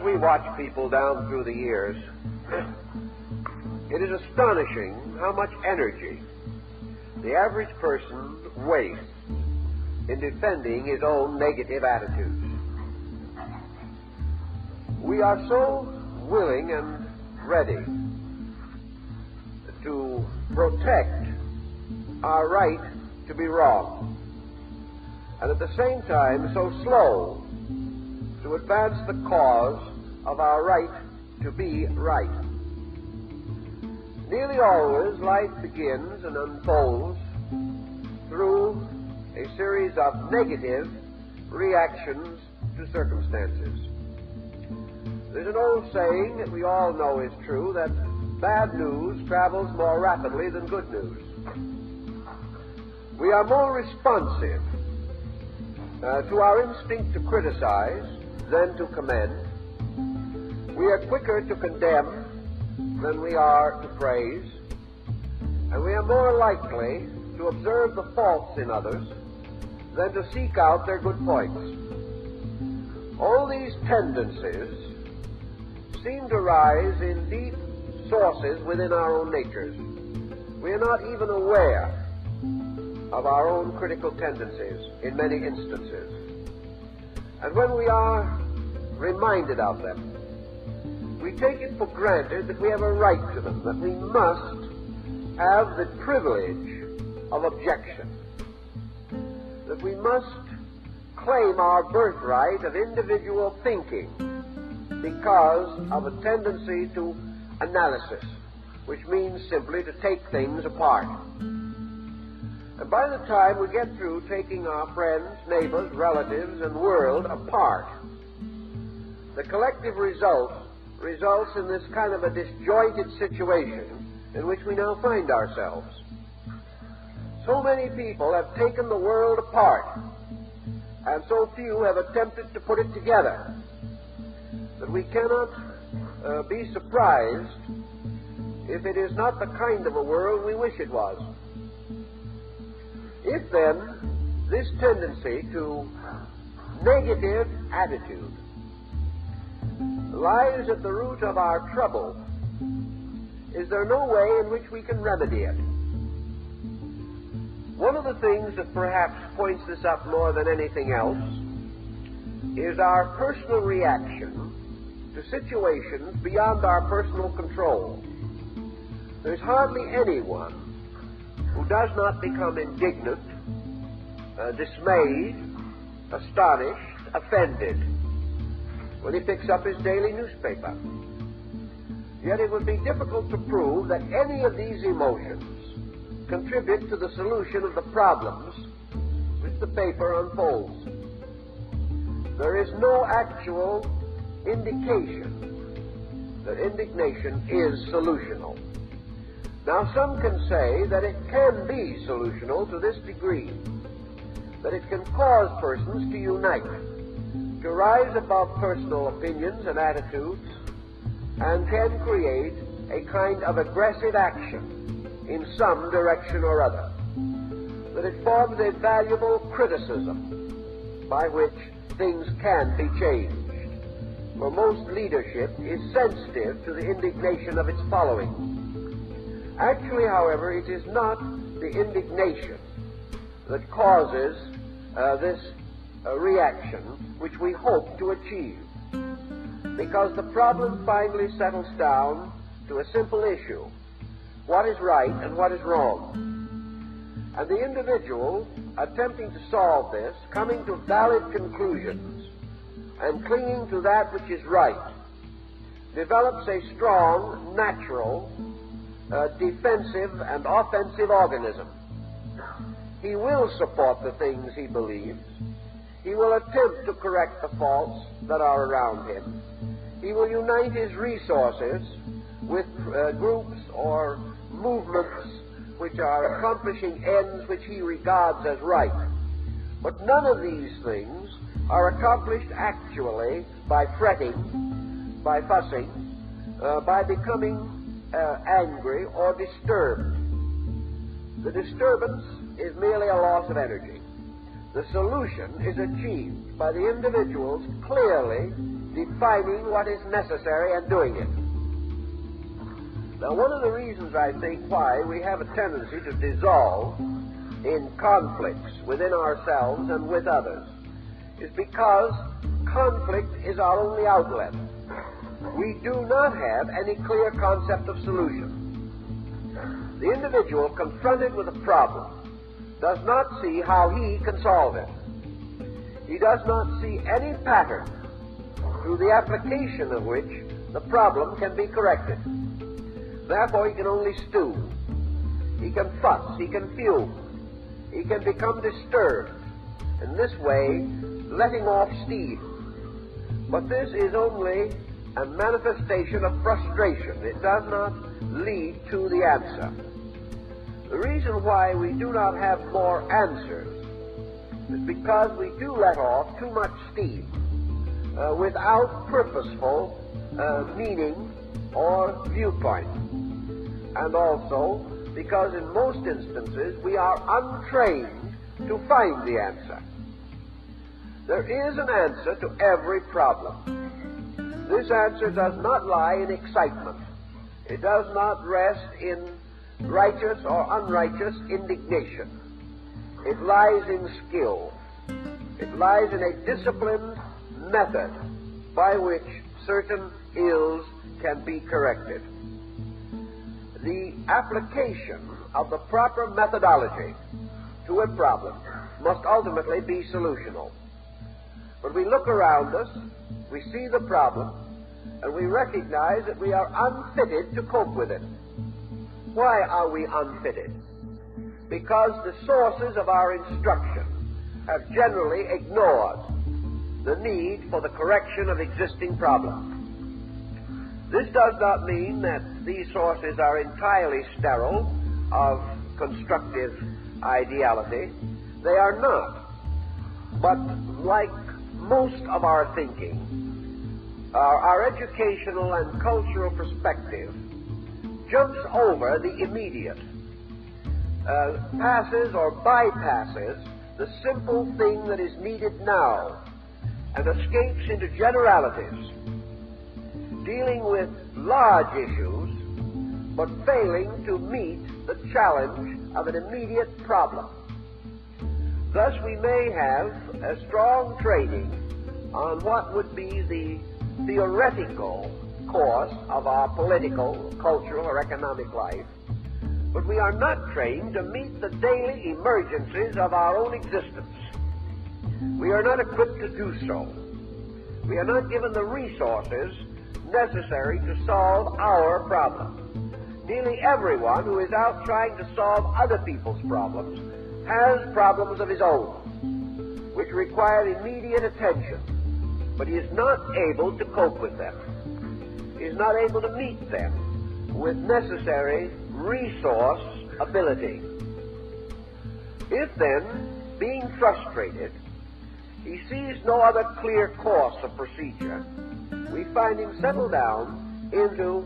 we watch people down through the years, it is astonishing how much energy the average person wastes in defending his own negative attitudes. We are so willing and ready to protect our right to be wrong, and at the same time so slow to advance the cause of our right to be right. Nearly always life begins and unfolds through a series of negative reactions to circumstances. There's an old saying that we all know is true, that bad news travels more rapidly than good news. We are more responsive to our instinct to criticize than to commend. We are quicker to condemn than we are to praise, and we are more likely to observe the faults in others than to seek out their good points. All these tendencies seem to rise in deep sources within our own natures. We are not even aware of our own critical tendencies in many instances. And when we are reminded of them, we take it for granted that we have a right to them, that we must have the privilege of objection, that we must claim our birthright of individual thinking because of a tendency to analysis, which means simply to take things apart. And by the time we get through taking our friends, neighbors, relatives, and world apart, the collective results in this kind of a disjointed situation in which we now find ourselves. So many people have taken the world apart, and so few have attempted to put it together, that we cannot be surprised if it is not the kind of a world we wish it was. If then this tendency to negative attitude lies at the root of our trouble, is there no way in which we can remedy it? One of the things that perhaps points this up more than anything else is our personal reaction to situations beyond our personal control. There's hardly anyone who does not become indignant, dismayed, astonished, offended when he picks up his daily newspaper. Yet it would be difficult to prove that any of these emotions contribute to the solution of the problems which the paper unfolds. There is no actual indication that indignation is solutional. Now, some can say that it can be solutional to this degree, that it can cause persons to unite, to rise above personal opinions and attitudes, and can create a kind of aggressive action in some direction or other, that it forms a valuable criticism by which things can be changed. For most leadership is sensitive to the indignation of its following. Actually, however, it is not the indignation that causes this reaction which we hope to achieve, because the problem finally settles down to a simple issue: what is right and what is wrong. And the individual attempting to solve this, coming to valid conclusions and clinging to that which is right, develops a strong, natural, defensive and offensive organism. He will support the things he believes. He will attempt to correct the faults that are around him. He will unite his resources with groups or movements which are accomplishing ends which he regards as right. But none of these things are accomplished actually by fretting, by fussing, by becoming angry or disturbed. The disturbance is merely a loss of energy. The solution is achieved by the individuals clearly defining what is necessary and doing it. Now, one of the reasons, I think, why we have a tendency to dissolve in conflicts within ourselves and with others is because conflict is our only outlet. We do not have any clear concept of solution. The individual confronted with a problem does not see how he can solve it. He does not see any pattern through the application of which the problem can be corrected. Therefore, he can only stew. He can fuss. He can fume. He can become disturbed. In this way, letting off steam. But this is only a manifestation of frustration. It does not lead to the answer. The reason why we do not have more answers is because we do let off too much steam without purposeful meaning or viewpoint. And also because in most instances we are untrained to find the answer. There is an answer to every problem. This answer does not lie in excitement. It does not rest in righteous or unrighteous indignation. It lies in skill. It lies in a disciplined method by which certain ills can be corrected. The application of the proper methodology to a problem must ultimately be solutional. But we look around us, we see the problem, and we recognize that we are unfitted to cope with it. Why are we unfitted? Because the sources of our instruction have generally ignored the need for the correction of existing problems. This does not mean that these sources are entirely sterile of constructive ideality. They are not. But like most of our thinking, our educational and cultural perspective jumps over the immediate, passes or bypasses the simple thing that is needed now, and escapes into generalities, dealing with large issues, but failing to meet the challenge of an immediate problem. Thus, we may have a strong training on what would be the theoretical course of our political, cultural, or economic life, but we are not trained to meet the daily emergencies of our own existence. We are not equipped to do so. We are not given the resources necessary to solve our problem. Nearly everyone who is out trying to solve other people's problems has problems of his own, which require immediate attention, but he is not able to cope with them. He is not able to meet them with necessary resource ability. If then, being frustrated, he sees no other clear course of procedure, we find him settle down into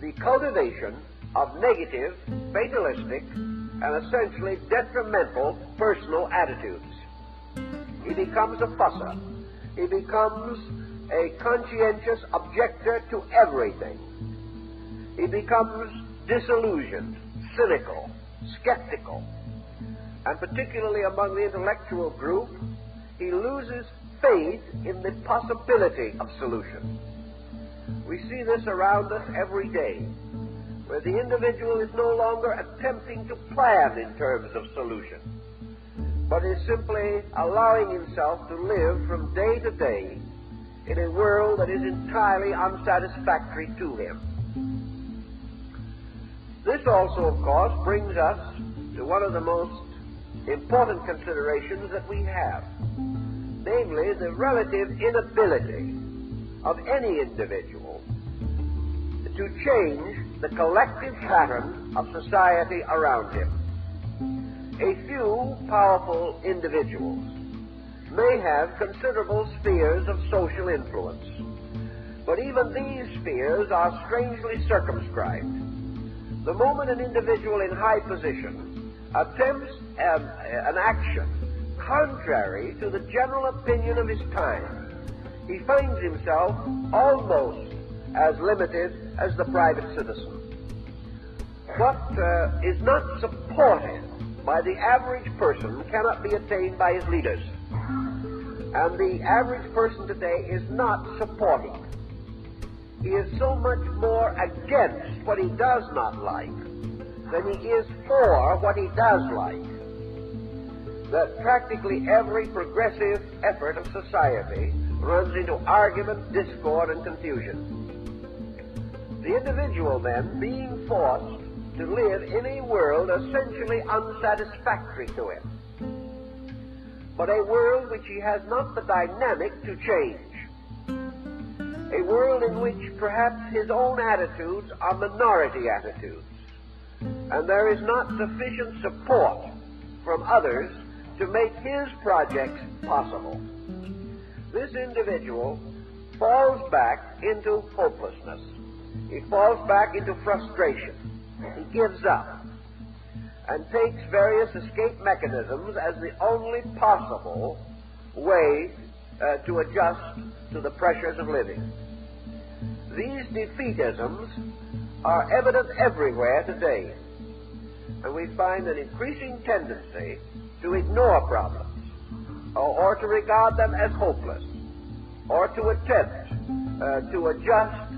the cultivation of negative, fatalistic, and essentially detrimental personal attitudes. He becomes a fusser. He becomes a conscientious objector to everything. He becomes disillusioned, cynical, skeptical, and particularly among the intellectual group, he loses faith in the possibility of solution. We see this around us every day, where the individual is no longer attempting to plan in terms of solution, but is simply allowing himself to live from day to day in a world that is entirely unsatisfactory to him. This also, of course, brings us to one of the most important considerations that we have, namely the relative inability of any individual to change the collective pattern of society around him. A few powerful individuals may have considerable spheres of social influence, but even these spheres are strangely circumscribed. The moment an individual in high position attempts an action contrary to the general opinion of his time, he finds himself almost as limited as the private citizen. What is not supported by the average person cannot be attained by his leaders. And the average person today is not supporting. He is so much more against what he does not like than he is for what he does like, that practically every progressive effort of society runs into argument, discord, and confusion. The individual, then, being forced to live in a world essentially unsatisfactory to him, but a world which he has not the dynamic to change, a world in which perhaps his own attitudes are minority attitudes, and there is not sufficient support from others to make his projects possible. This individual falls back into hopelessness. He falls back into frustration. He gives up and takes various escape mechanisms as the only possible way to adjust to the pressures of living. These defeatisms are evident everywhere today, and we find an increasing tendency to ignore problems, or to regard them as hopeless, or to attempt to adjust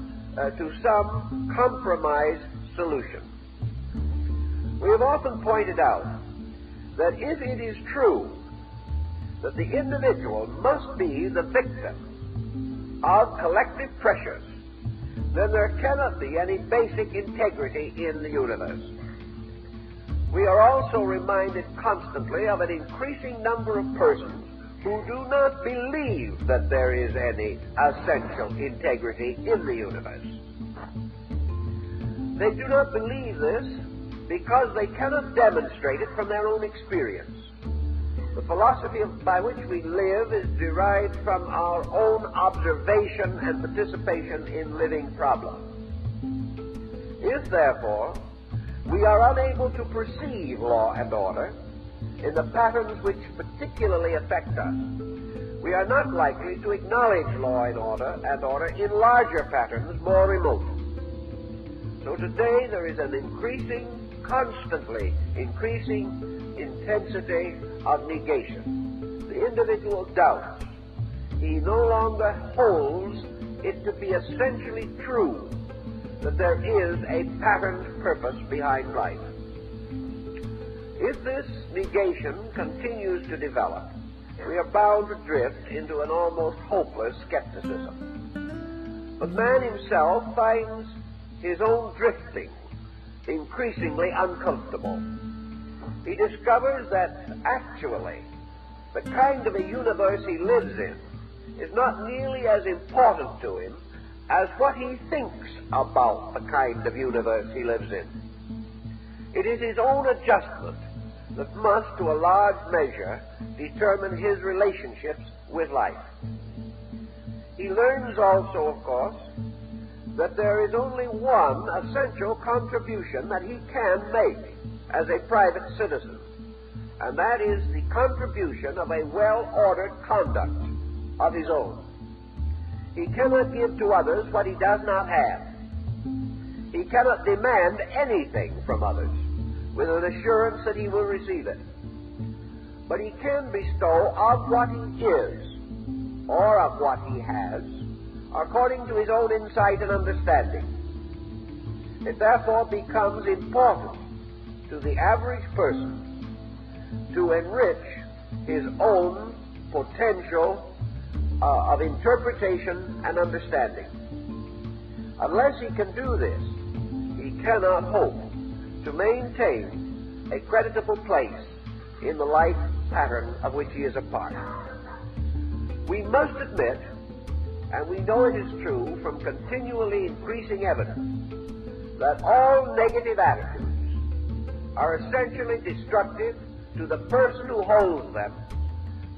to some compromise solution. We have often pointed out that if it is true that the individual must be the victim of collective pressures, then there cannot be any basic integrity in the universe. We are also reminded constantly of an increasing number of persons who do not believe that there is any essential integrity in the universe. They do not believe this because they cannot demonstrate it from their own experience. The philosophy by which we live is derived from our own observation and participation in living problems. If, therefore, we are unable to perceive law and order in the patterns which particularly affect us, we are not likely to acknowledge law and order in larger patterns more remote. So today there is an constantly increasing intensity of negation. The individual doubts. He no longer holds it to be essentially true that there is a patterned purpose behind life. If this negation continues to develop, we are bound to drift into an almost hopeless skepticism. But man himself finds his own drifting increasingly uncomfortable. He discovers that actually the kind of a universe he lives in is not nearly as important to him as what he thinks about the kind of universe he lives in. It is his own adjustment that must, to a large measure, determine his relationships with life. He learns also, of course, that there is only one essential contribution that he can make as a private citizen, and that is the contribution of a well-ordered conduct of his own. He cannot give to others what he does not have. He cannot demand anything from others with an assurance that he will receive it. But he can bestow of what he is, or of what he has, according to his own insight and understanding. It therefore becomes important to the average person to enrich his own potential of interpretation and understanding. Unless he can do this, he cannot hope to maintain a creditable place in the life pattern of which he is a part. We must admit, and we know it is true from continually increasing evidence, that all negative attitudes are essentially destructive to the person who holds them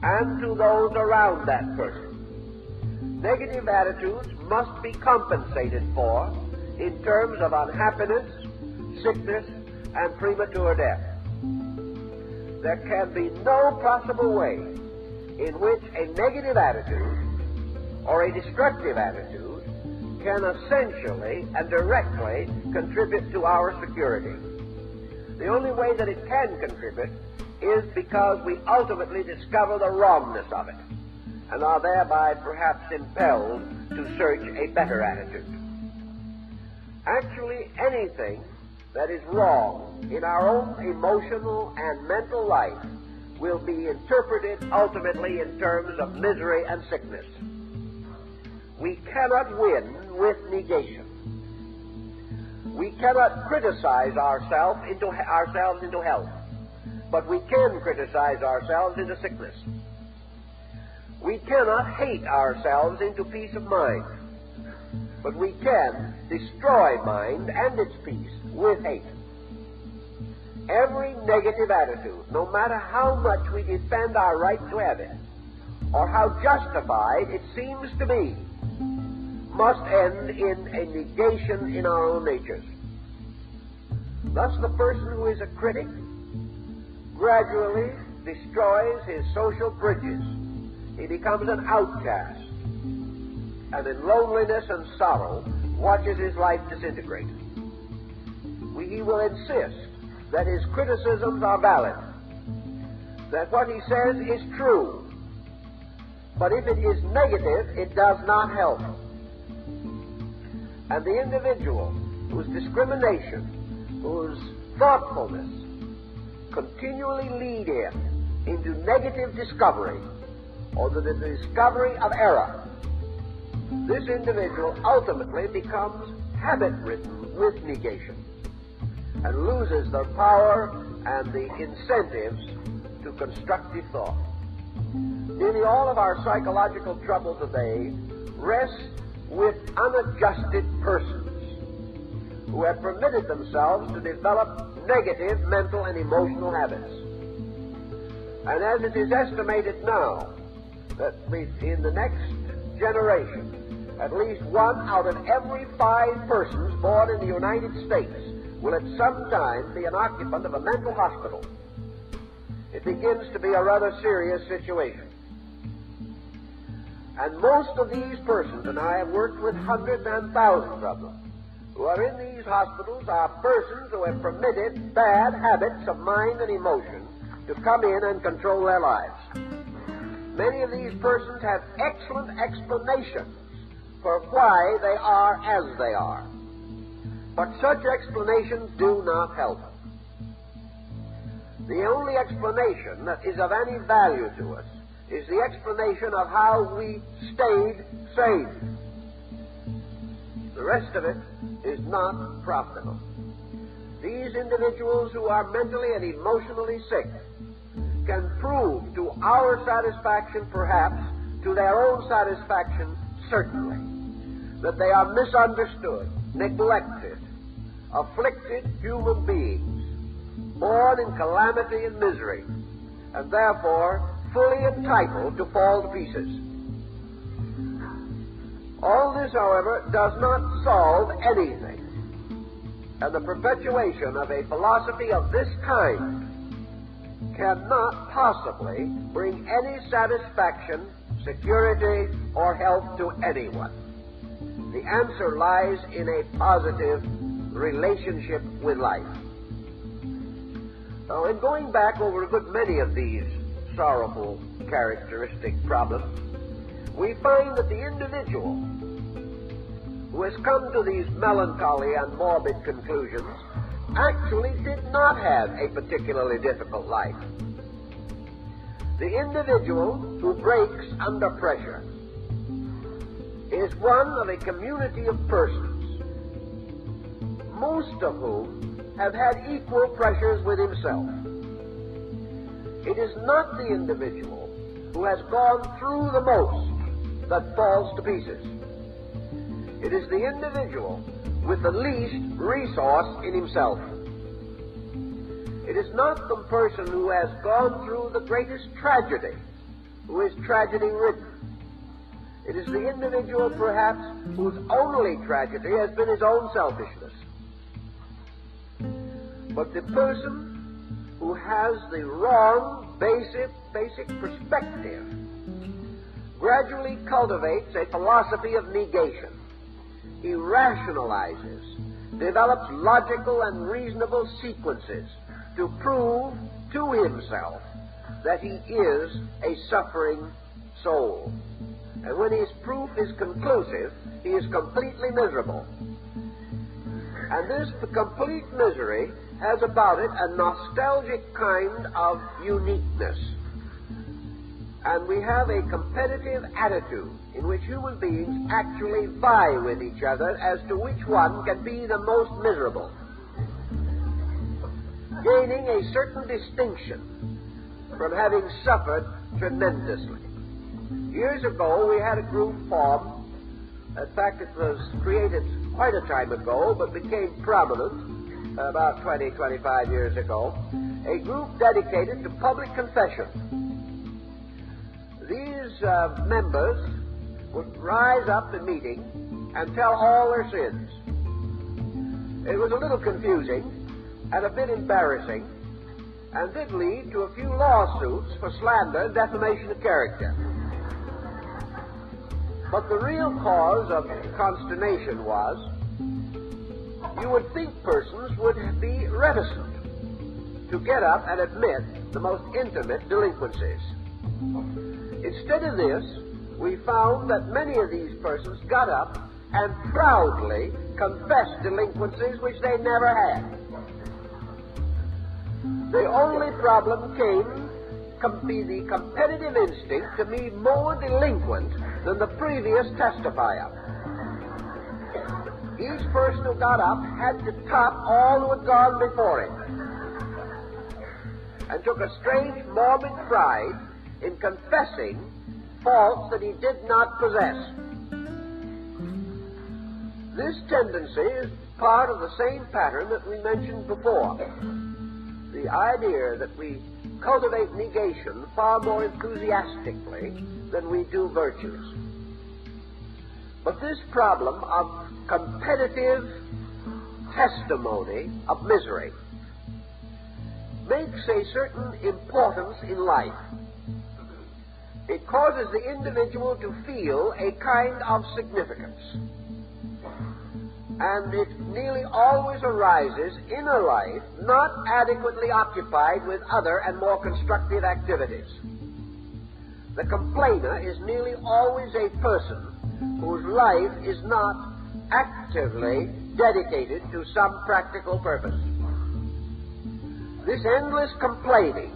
and to those around that person. Negative attitudes must be compensated for in terms of unhappiness, sickness, and premature death. There can be no possible way in which a negative attitude or a destructive attitude can essentially and directly contribute to our security. The only way that it can contribute is because we ultimately discover the wrongness of it and are thereby perhaps impelled to search a better attitude. Actually, anything that is wrong in our own emotional and mental life will be interpreted ultimately in terms of misery and sickness. We cannot win with negation. We cannot criticize ourselves into health, but we can criticize ourselves into sickness. We cannot hate ourselves into peace of mind, but we can destroy mind and its peace with hate. Every negative attitude, no matter how much we defend our right to have it, or how justified it seems to be, must end in a negation in our own natures. Thus, the person who is a critic gradually destroys his social bridges. He becomes an outcast, and in loneliness and sorrow watches his life disintegrate. He will insist that his criticisms are valid, that what he says is true, but if it is negative, it does not help. And the individual whose discrimination, whose thoughtfulness continually lead him into negative discovery or the discovery of error, this individual ultimately becomes habit-ridden with negation and loses the power and the incentives to constructive thought. Nearly all of our psychological trouble today rests with unadjusted persons who have permitted themselves to develop negative mental and emotional habits. And as it is estimated now that in the next generation, at least 1 out of every 5 persons born in the United States will at some time be an occupant of a mental hospital. It begins to be a rather serious situation. And most of these persons, and I have worked with hundreds and thousands of them, who are in these hospitals are persons who have permitted bad habits of mind and emotion to come in and control their lives. Many of these persons have excellent explanations for why they are as they are, but such explanations do not help. The only explanation that is of any value to us is the explanation of how we stayed sane. The rest of it is not profitable. These individuals who are mentally and emotionally sick can prove to our satisfaction, perhaps, to their own satisfaction, certainly, that they are misunderstood, neglected, afflicted human beings, born in calamity and misery, and therefore fully entitled to fall to pieces. All this, however, does not solve anything, and the perpetuation of a philosophy of this kind cannot possibly bring any satisfaction, security, or health to anyone. The answer lies in a positive relationship with life. Now, in going back over a good many of these sorrowful characteristic problems, we find that the individual who has come to these melancholy and morbid conclusions actually did not have a particularly difficult life. The individual who breaks under pressure is one of a community of persons, most of whom have had equal pressures with himself. It is not the individual who has gone through the most that falls to pieces. It is the individual with the least resource in himself. It is not the person who has gone through the greatest tragedy who is tragedy-ridden. It is the individual, perhaps, whose only tragedy has been his own selfishness. But the person who has the wrong basic perspective gradually cultivates a philosophy of negation. He rationalizes, develops logical and reasonable sequences to prove to himself that he is a suffering soul. And when his proof is conclusive, he is completely miserable. And this complete misery has about it a nostalgic kind of uniqueness. And we have a competitive attitude in which human beings actually vie with each other as to which one can be the most miserable, gaining a certain distinction from having suffered tremendously. Years ago, we had a group formed. In fact, it was created quite a time ago, but became prominent about 20, 25 years ago. A group dedicated to public confession. These members would rise up in meeting and tell all their sins. It was a little confusing and a bit embarrassing, and did lead to a few lawsuits for slander and defamation of character. But the real cause of consternation was, you would think persons would be reticent to get up and admit the most intimate delinquencies. Instead of this, we found that many of these persons got up and proudly confessed delinquencies which they never had. The only problem came be the competitive instinct to be more delinquent than the previous testifier. Each person who got up had to top all who had gone before him, and took a strange morbid pride in confessing faults that he did not possess. This tendency is part of the same pattern that we mentioned before. The idea that we cultivate negation far more enthusiastically than we do virtues. But this problem of competitive testimony of misery makes a certain importance in life. It causes the individual to feel a kind of significance. And it nearly always arises in a life not adequately occupied with other and more constructive activities. The complainer is nearly always a person whose life is not actively dedicated to some practical purpose. This endless complaining,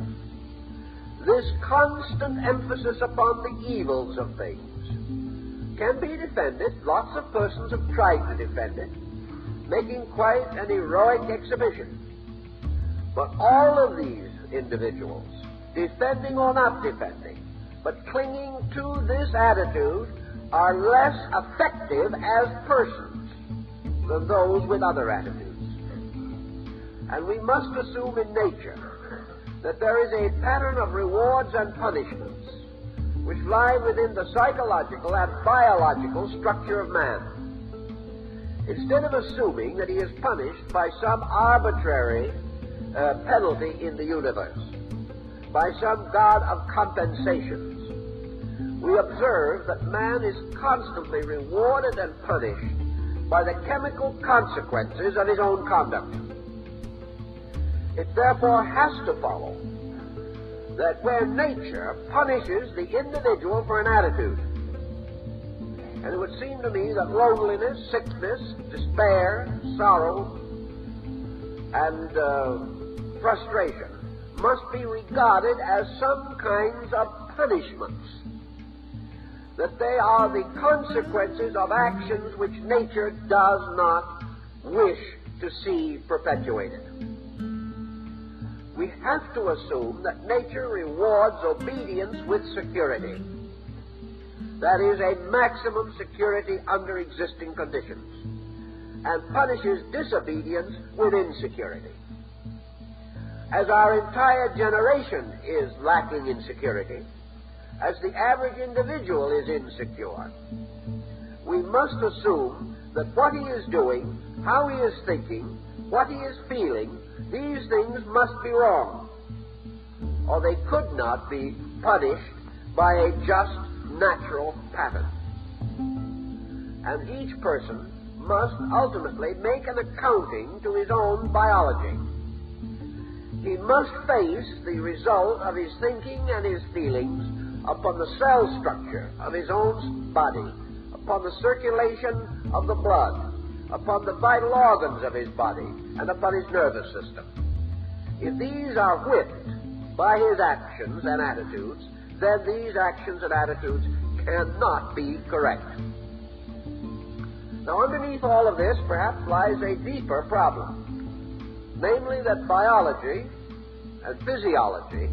this constant emphasis upon the evils of things, can be defended. Lots of persons have tried to defend it, making quite an heroic exhibition. But all of these individuals, defending or not defending, but clinging to this attitude, are less effective as persons than those with other attitudes. And we must assume in nature that there is a pattern of rewards and punishments which lie within the psychological and biological structure of man. Instead of assuming that he is punished by some arbitrary penalty in the universe, by some god of compensations, we observe that man is constantly rewarded and punished by the chemical consequences of his own conduct. It therefore has to follow that where nature punishes the individual for an attitude, and it would seem to me that loneliness, sickness, despair, sorrow, and frustration must be regarded as some kinds of punishments, that they are the consequences of actions which nature does not wish to see perpetuated. We have to assume that nature rewards obedience with security. That is, a maximum security under existing conditions, and punishes disobedience with insecurity. As our entire generation is lacking in security, as the average individual is insecure, we must assume that what he is doing, how he is thinking, what he is feeling, these things must be wrong, or they could not be punished by a just natural pattern. And each person must ultimately make an accounting to his own biology. He must face the result of his thinking and his feelings upon the cell structure of his own body, upon the circulation of the blood, upon the vital organs of his body, and upon his nervous system. If these are whipped by his actions and attitudes, then these actions and attitudes cannot be correct. Now, underneath all of this perhaps lies a deeper problem, namely that biology and physiology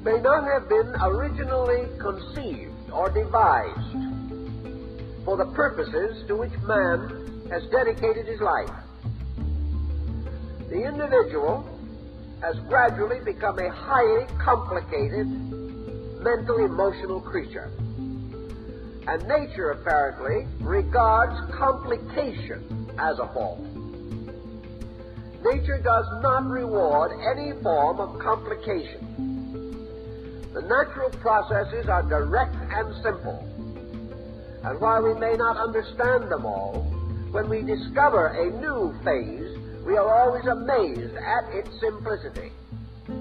may not have been originally conceived or devised for the purposes to which man has dedicated his life. The individual has gradually become a highly complicated mental, emotional creature. And nature, apparently, regards complication as a fault. Nature does not reward any form of complication. The natural processes are direct and simple. And while we may not understand them all, when we discover a new phase, we are always amazed at its simplicity.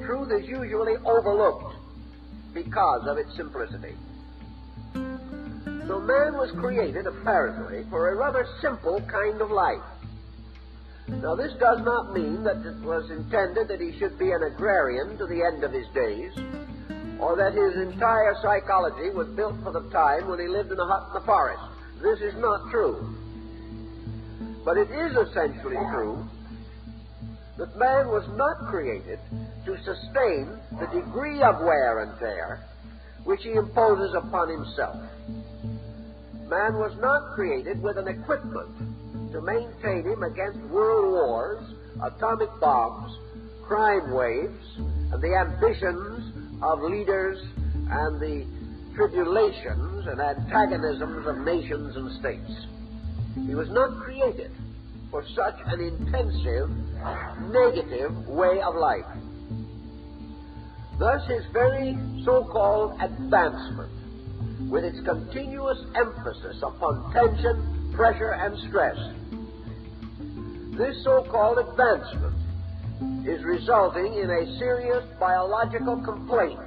Truth is usually overlooked because of its simplicity. So man was created, apparently, for a rather simple kind of life. Now, this does not mean that it was intended that he should be an agrarian to the end of his days, or that his entire psychology was built for the time when he lived in a hut in the forest. This is not true. But it is essentially true that man was not created to sustain the degree of wear and tear which he imposes upon himself. Man was not created with an equipment to maintain him against world wars, atomic bombs, crime waves, and the ambitions of leaders and the tribulations and antagonisms of nations and states. He was not created for such an intensive, negative way of life. Thus, his very so-called advancement, with its continuous emphasis upon tension, pressure, and stress, this so-called advancement is resulting in a serious biological complaint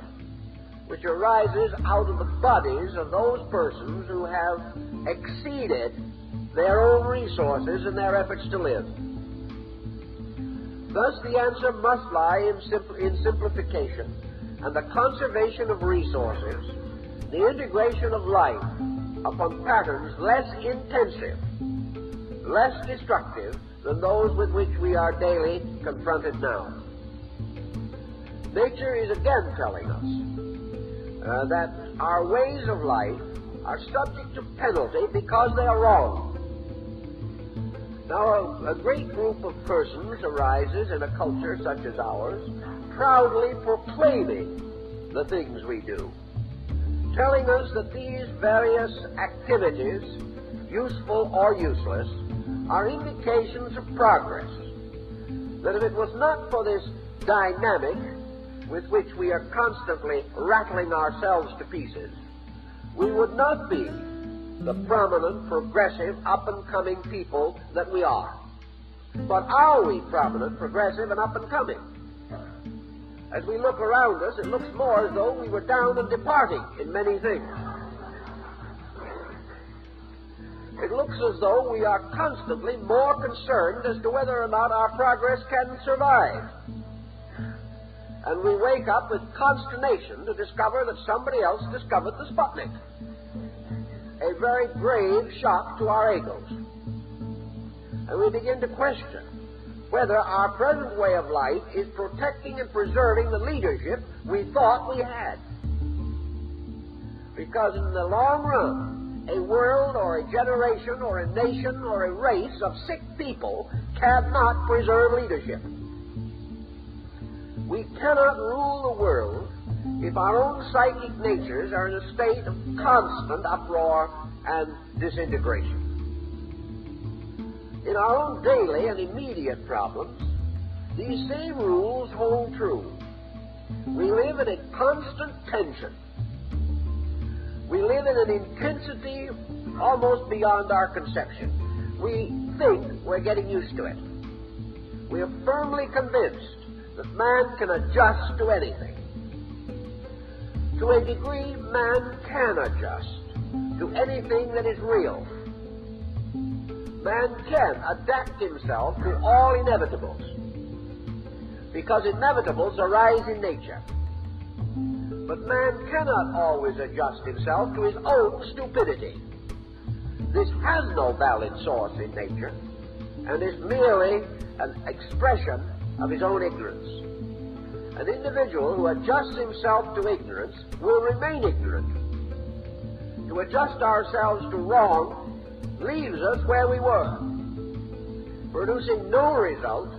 which arises out of the bodies of those persons who have exceeded their own resources in their efforts to live. Thus, the answer must lie in simplification and the conservation of resources, the integration of life upon patterns less intensive, less destructive than those with which we are daily confronted now. Nature is again telling us that our ways of life are subject to penalty because they are wrong. Now, a great group of persons arises in a culture such as ours, proudly proclaiming the things we do, telling us that these various activities, useful or useless, are indications of progress, that if it was not for this dynamic with which we are constantly rattling ourselves to pieces, we would not be the prominent, progressive, up-and-coming people that we are. But are we prominent, progressive, and up-and-coming? As we look around us, it looks more as though we were down and departing in many things. It looks as though we are constantly more concerned as to whether or not our progress can survive. And we wake up with consternation to discover that somebody else discovered the Sputnik. A very grave shock to our egos. And we begin to question whether our present way of life is protecting and preserving the leadership we thought we had. Because in the long run, a world or a generation or a nation or a race of sick people cannot preserve leadership. We cannot rule the world if our own psychic natures are in a state of constant uproar and disintegration. In our own daily and immediate problems, these same rules hold true. We live in a constant tension. We live in an intensity almost beyond our conception. We think we're getting used to it. We are firmly convinced that man can adjust to anything. To a degree, man can adjust to anything that is real. Man can adapt himself to all inevitables, because inevitables arise in nature. But man cannot always adjust himself to his own stupidity. This has no valid source in nature, and is merely an expression of his own ignorance. An individual who adjusts himself to ignorance will remain ignorant. To adjust ourselves to wrong leaves us where we were, producing no result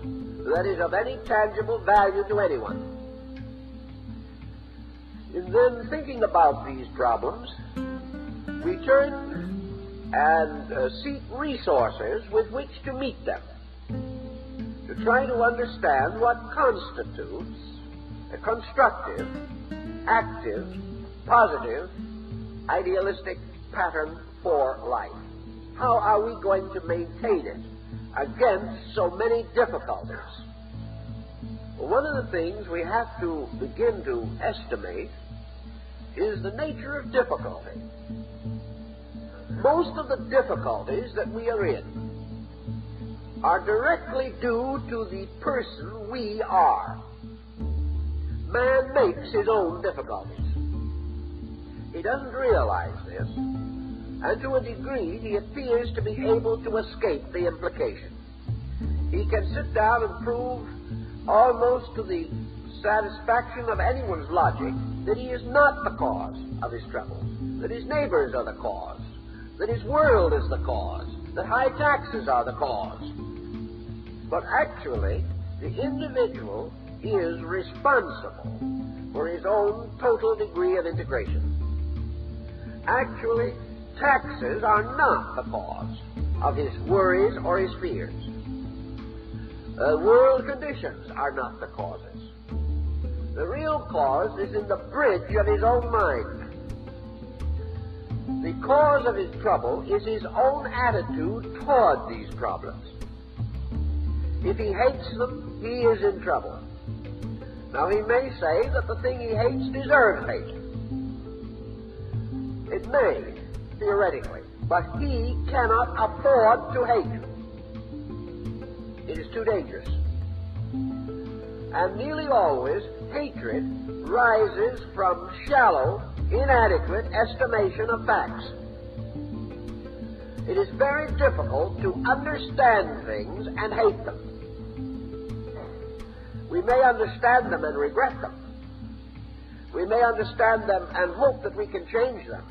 that is of any tangible value to anyone. In then thinking about these problems, we turn and seek resources with which to meet them, to try to understand what constitutes a constructive, active, positive, idealistic pattern for life. How are we going to maintain it against so many difficulties? Well, one of the things we have to begin to estimate is the nature of difficulty. Most of the difficulties that we are in are directly due to the person we are. Man makes his own difficulties. He doesn't realize this, and to a degree he appears to be able to escape the implication. He can sit down and prove almost to the satisfaction of anyone's logic that he is not the cause of his troubles, that his neighbors are the cause, that his world is the cause, that high taxes are the cause. But actually, the individual is responsible for his own total degree of integration. Actually, taxes are not the cause of his worries or his fears. World conditions are not the causes. The real cause is in the bridge of his own mind. The cause of his trouble is his own attitude toward these problems. If he hates them, he is in trouble. Now, he may say that the thing he hates deserves hate. It may, theoretically, but he cannot afford to hate. It is too dangerous. And nearly always, hatred rises from shallow, inadequate estimation of facts. It is very difficult to understand things and hate them. We may understand them and regret them. We may understand them and hope that we can change them.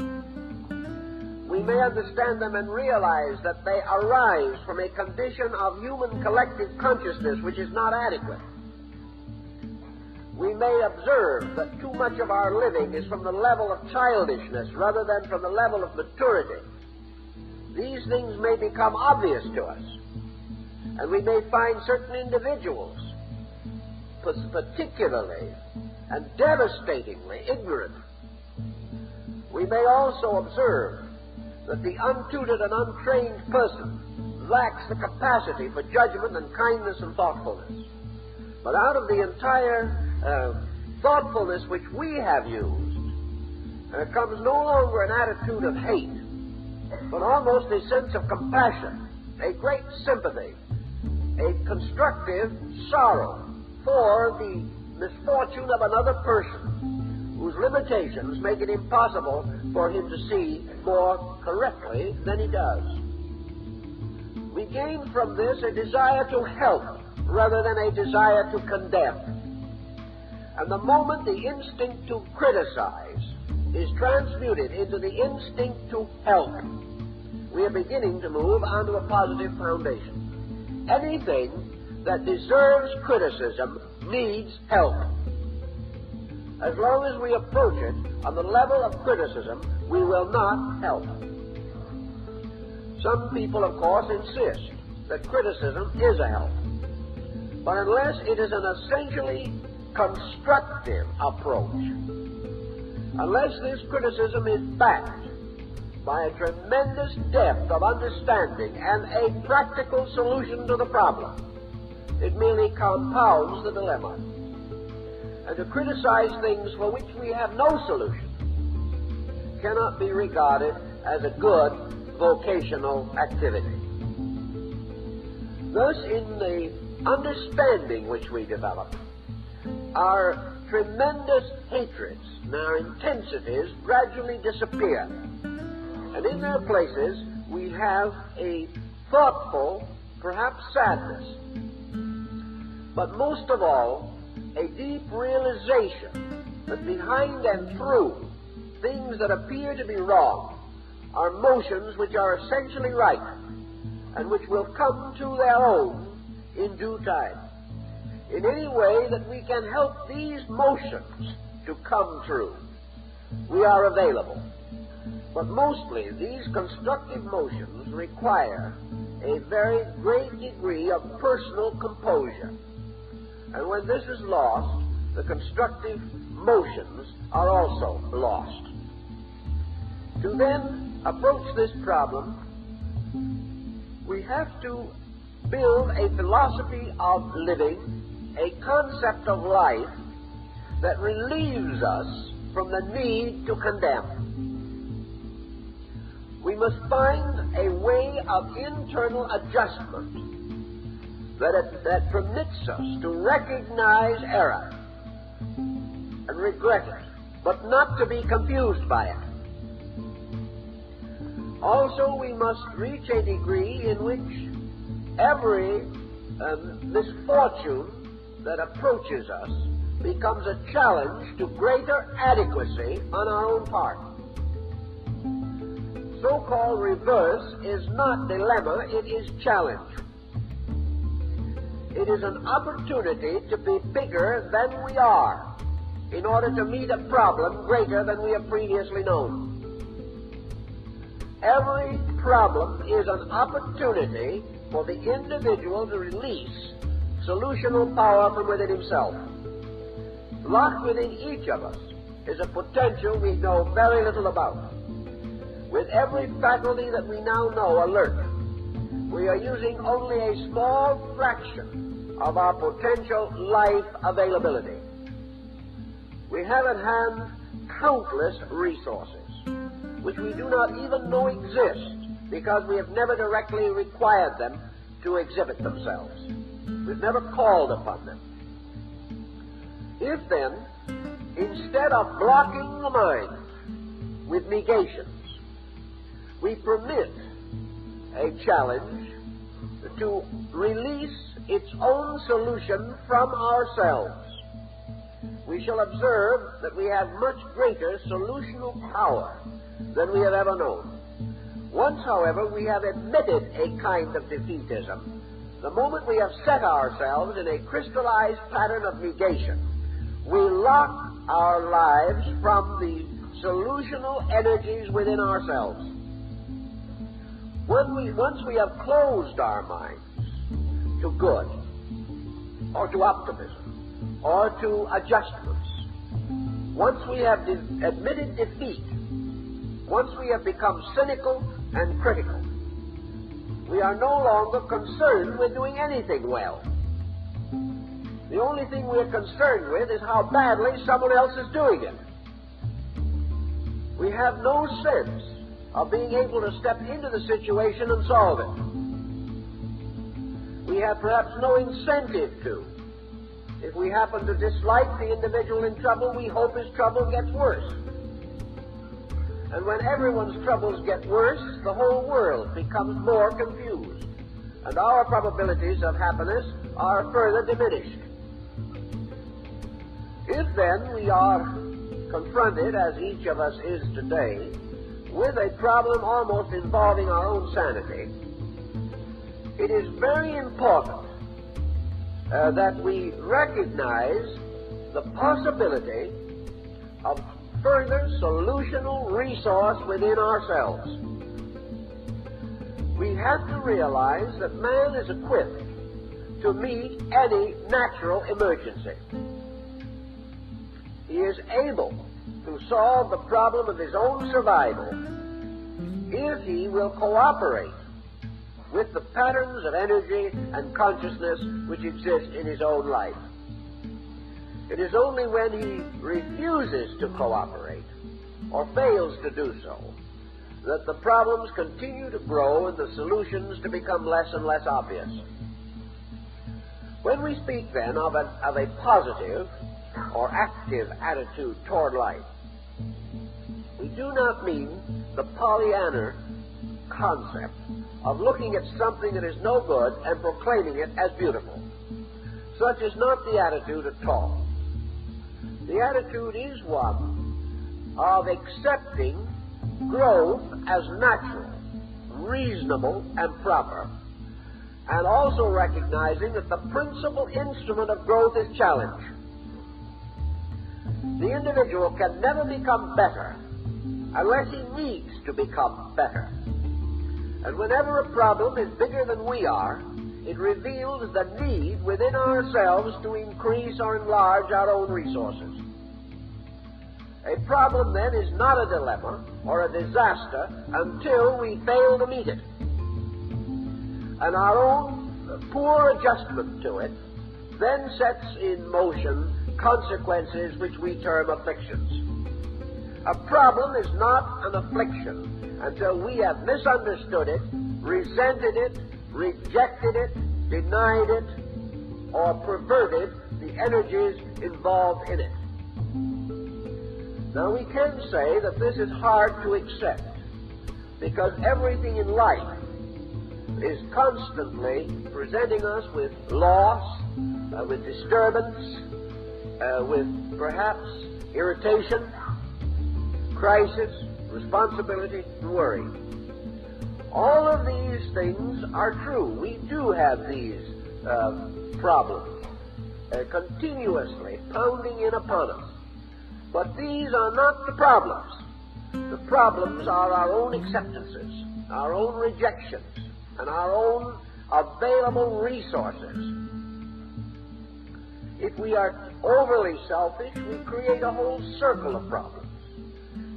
We may understand them and realize that they arise from a condition of human collective consciousness which is not adequate. We may observe that too much of our living is from the level of childishness rather than from the level of maturity. These things may become obvious to us, and we may find certain individuals particularly and devastatingly ignorant. We may also observe that the untutored and untrained person lacks the capacity for judgment and kindness and thoughtfulness. But out of the entire thoughtfulness which we have used, comes no longer an attitude of hate, but almost a sense of compassion, a great sympathy, a constructive sorrow for the misfortune of another person whose limitations make it impossible for him to see more correctly than he does. We gain from this a desire to help rather than a desire to condemn. And the moment the instinct to criticize is transmuted into the instinct to help, we are beginning to move onto a positive foundation. Anything that deserves criticism needs help. As long as we approach it on the level of criticism, we will not help. Some people, of course, insist that criticism is a help. But unless it is an essentially constructive approach, unless this criticism is backed by a tremendous depth of understanding and a practical solution to the problem, it merely compounds the dilemma. And to criticize things for which we have no solution cannot be regarded as a good vocational activity. Thus, in the understanding which we develop, our tremendous hatreds and our intensities gradually disappear. And in their places, we have a thoughtful, perhaps sadness, but most of all, a deep realization that behind and through things that appear to be wrong are motions which are essentially right and which will come to their own in due time. In any way that we can help these motions to come true, we are available. But mostly these constructive motions require a very great degree of personal composure. And when this is lost, the constructive motions are also lost. To then approach this problem, we have to build a philosophy of living, a concept of life that relieves us from the need to condemn. We must find a way of internal adjustment that permits us to recognize error and regret it, but not to be confused by it. Also, we must reach a degree in which every misfortune that approaches us becomes a challenge to greater adequacy on our own part. So-called reverse is not dilemma, it is challenge. It is an opportunity to be bigger than we are in order to meet a problem greater than we have previously known. Every problem is an opportunity for the individual to release solutional power from within himself. Locked within each of us is a potential we know very little about. With every faculty that we now know alert, we are using only a small fraction of our potential life availability. We have at hand countless resources, which we do not even know exist because we have never directly required them to exhibit themselves. We've never called upon them. If then, instead of blocking the mind with negations, we permit a challenge to release its own solution from ourselves, we shall observe that we have much greater solutional power than we have ever known. Once, however, we have admitted a kind of defeatism. The moment we have set ourselves in a crystallized pattern of negation, we lock our lives from the solutional energies within ourselves. Once we have closed our minds to good, or to optimism, or to adjustments, once we have admitted defeat, once we have become cynical and critical, we are no longer concerned with doing anything well. The only thing we're concerned with is how badly someone else is doing it. We have no sense of being able to step into the situation and solve it. We have perhaps no incentive to. If we happen to dislike the individual in trouble, we hope his trouble gets worse. And when everyone's troubles get worse, the whole world becomes more confused, and our probabilities of happiness are further diminished. If then we are confronted, as each of us is today, with a problem almost involving our own sanity, it is very important that we recognize the possibility of further solutional resource within ourselves. We have to realize that man is equipped to meet any natural emergency. He is able to solve the problem of his own survival if he will cooperate with the patterns of energy and consciousness which exist in his own life. It is only when he refuses to cooperate or fails to do so that the problems continue to grow and the solutions to become less and less obvious. When we speak then of a positive or active attitude toward life, we do not mean the Pollyanna concept of looking at something that is no good and proclaiming it as beautiful. Such is not the attitude at all. The attitude is one of accepting growth as natural, reasonable, and proper, and also recognizing that the principal instrument of growth is challenge. The individual can never become better unless he needs to become better. And whenever a problem is bigger than we are, it reveals the need within ourselves to increase or enlarge our own resources. A problem, then, is not a dilemma or a disaster until we fail to meet it. And our own poor adjustment to it then sets in motion consequences which we term afflictions. A problem is not an affliction until we have misunderstood it, resented it, rejected it, denied it, or perverted the energies involved in it. Now, we can say that this is hard to accept because everything in life is constantly presenting us with loss, with disturbance, with perhaps irritation, crisis, responsibility, and worry. All of these things are true. We do have these problems continuously pounding in upon us. But these are not the problems. The problems are our own acceptances, our own rejections, and our own available resources. If we are overly selfish, we create a whole circle of problems.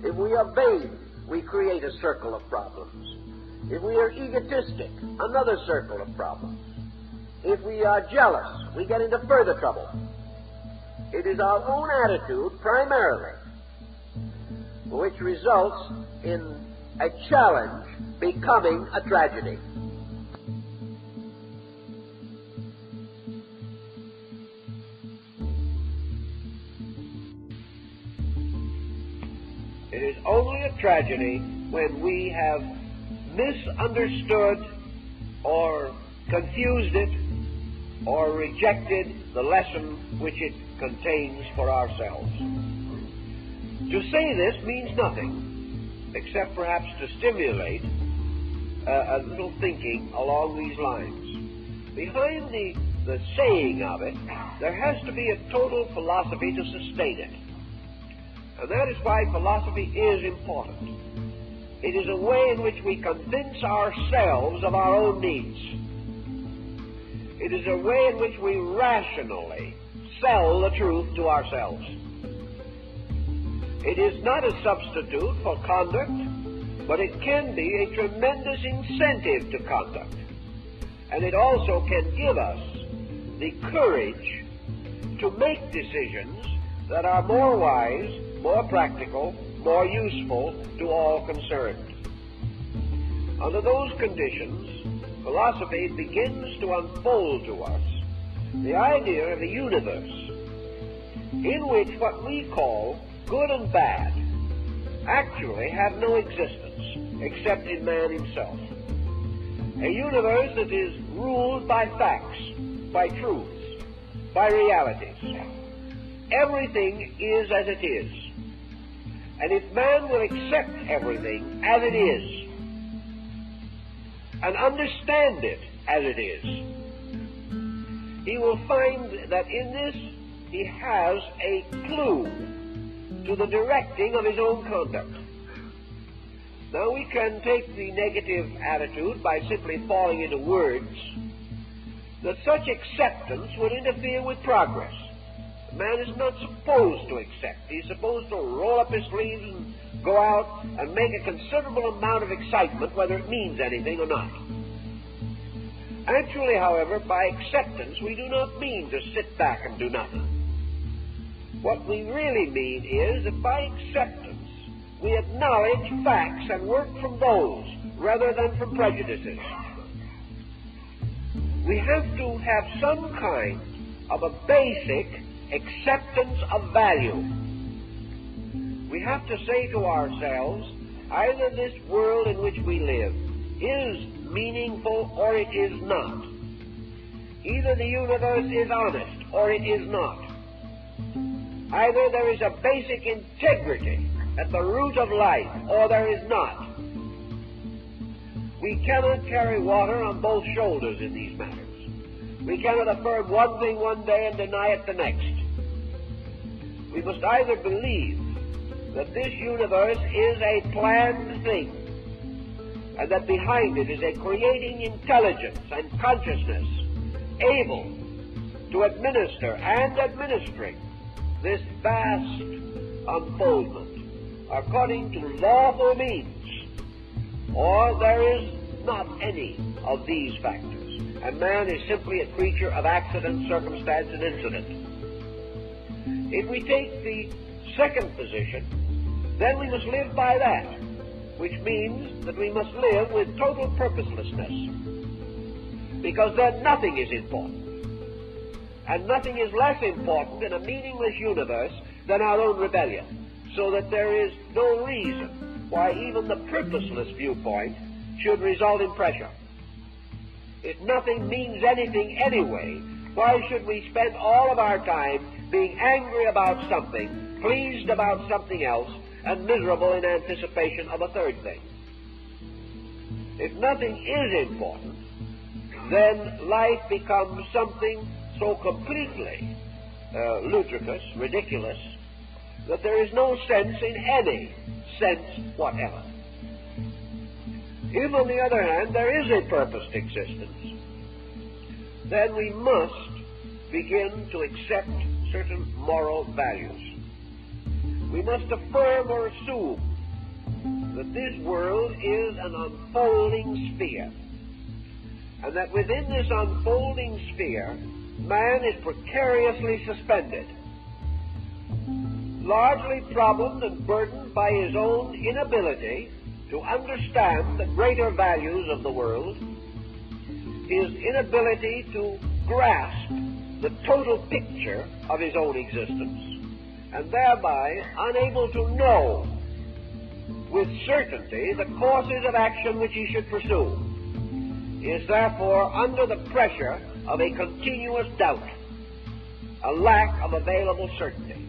If we are vain, we create a circle of problems. If we are egotistic, another circle of problems. If we are jealous, we get into further trouble. It is our own attitude, primarily, which results in a challenge becoming a tragedy. It is only a tragedy when we have misunderstood or confused it or rejected the lesson which it contains for ourselves. To say this means nothing, except perhaps to stimulate a little thinking along these lines. Behind the saying of it, there has to be a total philosophy to sustain it. And that is why philosophy is important. It is a way in which we convince ourselves of our own needs. It is a way in which we rationally sell the truth to ourselves. It is not a substitute for conduct, but it can be a tremendous incentive to conduct. And it also can give us the courage to make decisions that are more wise, more practical, more useful to all concerned. Under those conditions, philosophy begins to unfold to us the idea of a universe in which what we call good and bad actually have no existence except in man himself. A universe that is ruled by facts, by truths, by realities. Everything is as it is. And if man will accept everything as it is, and understand it as it is, he will find that in this he has a clue to the directing of his own conduct. Now we can take the negative attitude by simply falling into words, that such acceptance would interfere with progress. man is not supposed to accept. He's supposed to roll up his sleeves and go out and make a considerable amount of excitement, whether it means anything or not. Actually, however, by acceptance, we do not mean to sit back and do nothing. What we really mean is that by acceptance, we acknowledge facts and work from those rather than from prejudices. We have to have some kind of a basic acceptance of value. We have to say to ourselves, either this world in which we live is meaningful or it is not. Either the universe is honest or it is not. Either there is a basic integrity at the root of life or there is not. We cannot carry water on both shoulders in these matters. We cannot affirm one thing one day and deny it the next. We must either believe that this universe is a planned thing, and that behind it is a creating intelligence and consciousness able to administer and administering this vast unfoldment according to lawful means, or there is not any of these factors, and man is simply a creature of accident, circumstance, and incident. If we take the second position, then we must live by that, which means that we must live with total purposelessness, because then nothing is important. And nothing is less important in a meaningless universe than our own rebellion, so that there is no reason why even the purposeless viewpoint should result in pressure. If nothing means anything anyway, why should we spend all of our time being angry about something, pleased about something else, and miserable in anticipation of a third thing? If nothing is important, then life becomes something so completely ludicrous, ridiculous, that there is no sense in any sense whatever. If, on the other hand, there is a purposed existence, then we must begin to accept certain moral values. We must affirm or assume that this world is an unfolding sphere, and that within this unfolding sphere, man is precariously suspended, largely problemed and burdened by his own inability to understand the greater values of the world, his inability to grasp the total picture of his own existence, and thereby unable to know with certainty the courses of action which he should pursue. He is therefore under the pressure of a continuous doubt, a lack of available certainty.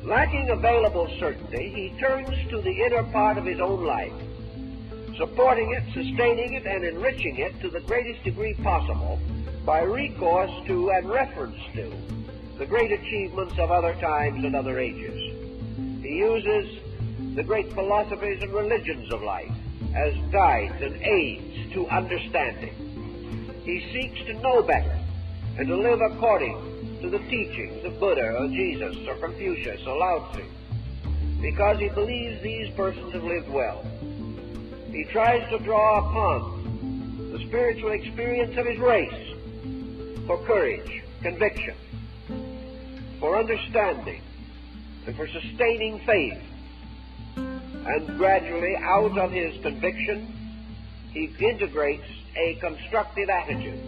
Lacking available certainty, he turns to the inner part of his own life, supporting it, sustaining it, and enriching it to the greatest degree possible by recourse to and reference to the great achievements of other times and other ages. He uses the great philosophies and religions of life as guides and aids to understanding. He seeks to know better and to live according to the teachings of Buddha or Jesus or Confucius or Lao Tzu, because he believes these persons have lived well. He tries to draw upon the spiritual experience of his race for courage, conviction, for understanding, and for sustaining faith. And gradually, out of his conviction, he integrates a constructive attitude,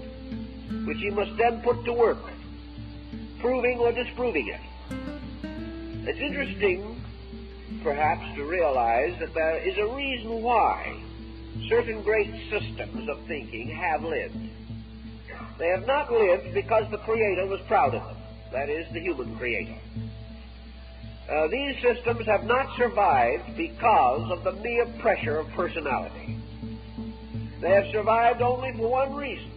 which he must then put to work, proving or disproving it. It's interesting, perhaps, to realize that there is a reason why certain great systems of thinking have lived. They have not lived because the Creator was proud of them, that is, the human Creator. These systems have not survived because of the mere pressure of personality. They have survived only for one reason,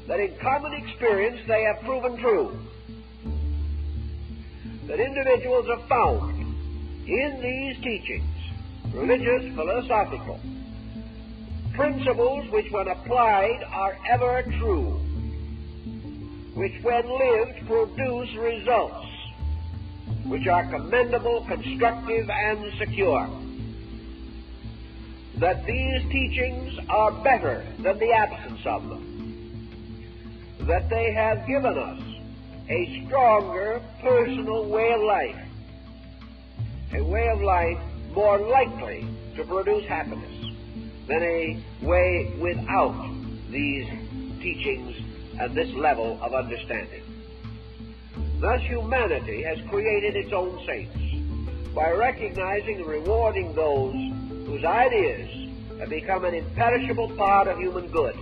that in common experience they have proven true. That individuals have found in these teachings, religious, philosophical, principles which when applied are ever true, which when lived produce results which are commendable, constructive, and secure. That these teachings are better than the absence of them. That they have given us a stronger personal way of life, a way of life more likely to produce happiness than a way without these teachings and this level of understanding. Thus, humanity has created its own saints by recognizing and rewarding those whose ideas have become an imperishable part of human good.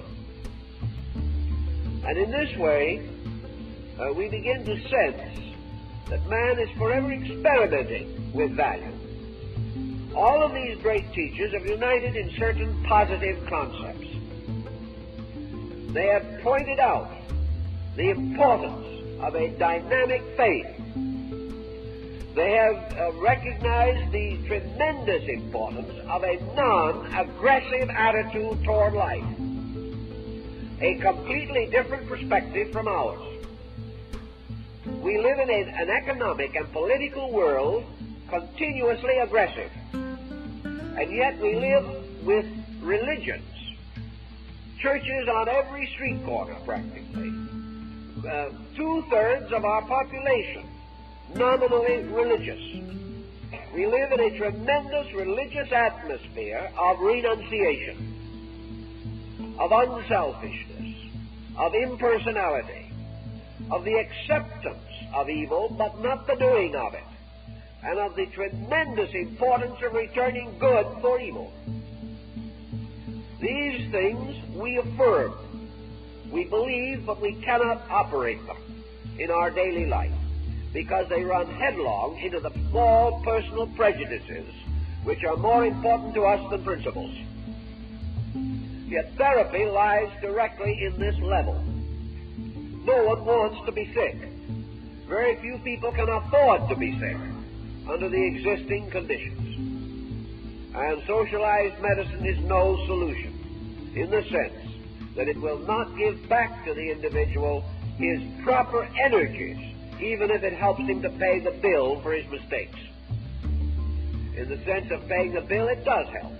And in this way, we begin to sense that man is forever experimenting with value. All of these great teachers have united in certain positive concepts. They have pointed out the importance of a dynamic faith. They have recognized the tremendous importance of a non-aggressive attitude toward life, a completely different perspective from ours. We live in an economic and political world continuously aggressive, and yet we live with religions, churches on every street corner practically. Two-thirds of our population nominally religious. We live in a tremendous religious atmosphere of renunciation, of unselfishness, of impersonality, of the acceptance of evil but not the doing of it, and of the tremendous importance of returning good for evil. These things we affirm. We believe, but we cannot operate them in our daily life because they run headlong into the small personal prejudices which are more important to us than principles. Yet therapy lies directly in this level. No one wants to be sick. Very few people can afford to be sick under the existing conditions. And socialized medicine is no solution in the sense that it will not give back to the individual his proper energies, even if it helps him to pay the bill for his mistakes. In the sense of paying the bill, it does help,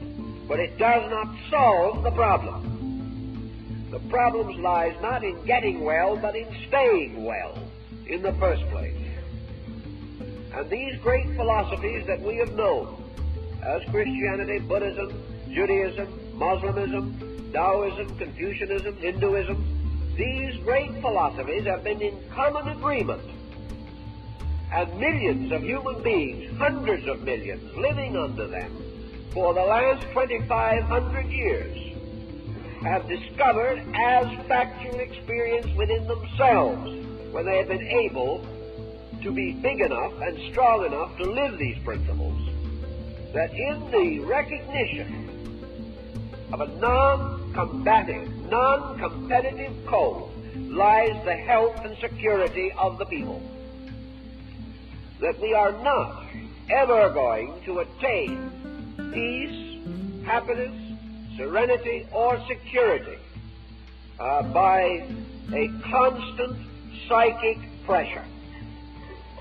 but it does not solve the problem. The problem lies not in getting well, but in staying well in the first place. And these great philosophies that we have known, as Christianity, Buddhism, Judaism, Muslimism, Taoism, Confucianism, Hinduism, these great philosophies have been in common agreement. And millions of human beings, hundreds of millions, living under them for the last 2,500 years, have discovered as factual experience within themselves when they have been able to be big enough and strong enough to live these principles, that in the recognition of a non-combative, non-competitive code lies the health and security of the people. That we are not ever going to attain peace, happiness, serenity, or security by a constant psychic pressure,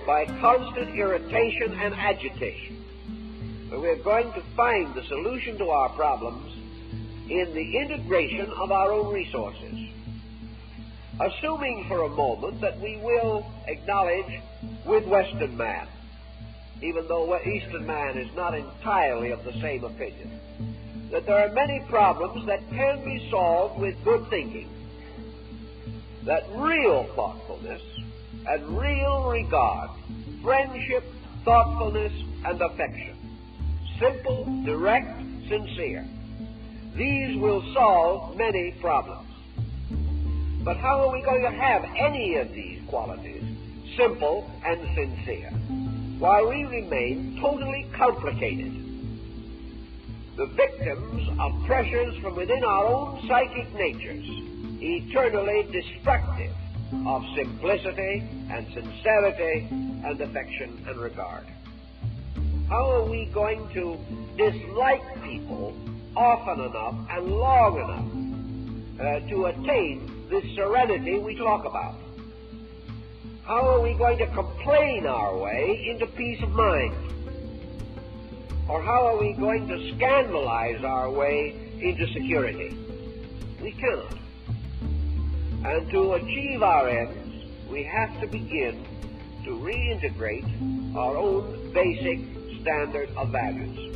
by constant irritation and agitation. But we're going to find the solution to our problems in the integration of our own resources. Assuming for a moment that we will acknowledge with Western man, even though Eastern man is not entirely of the same opinion, that there are many problems that can be solved with good thinking, that real thoughtfulness and real regard, friendship, thoughtfulness, and affection, simple, direct, sincere, these will solve many problems. But how are we going to have any of these qualities, simple and sincere, while we remain totally complicated, the victims of pressures from within our own psychic natures, eternally destructive of simplicity and sincerity and affection and regard? How are we going to dislike people often enough and long enough to attain this serenity we talk about? How are we going to complain our way into peace of mind? Or how are we going to scandalize our way into security? We cannot. And to achieve our ends, we have to begin to reintegrate our own basic standard of values.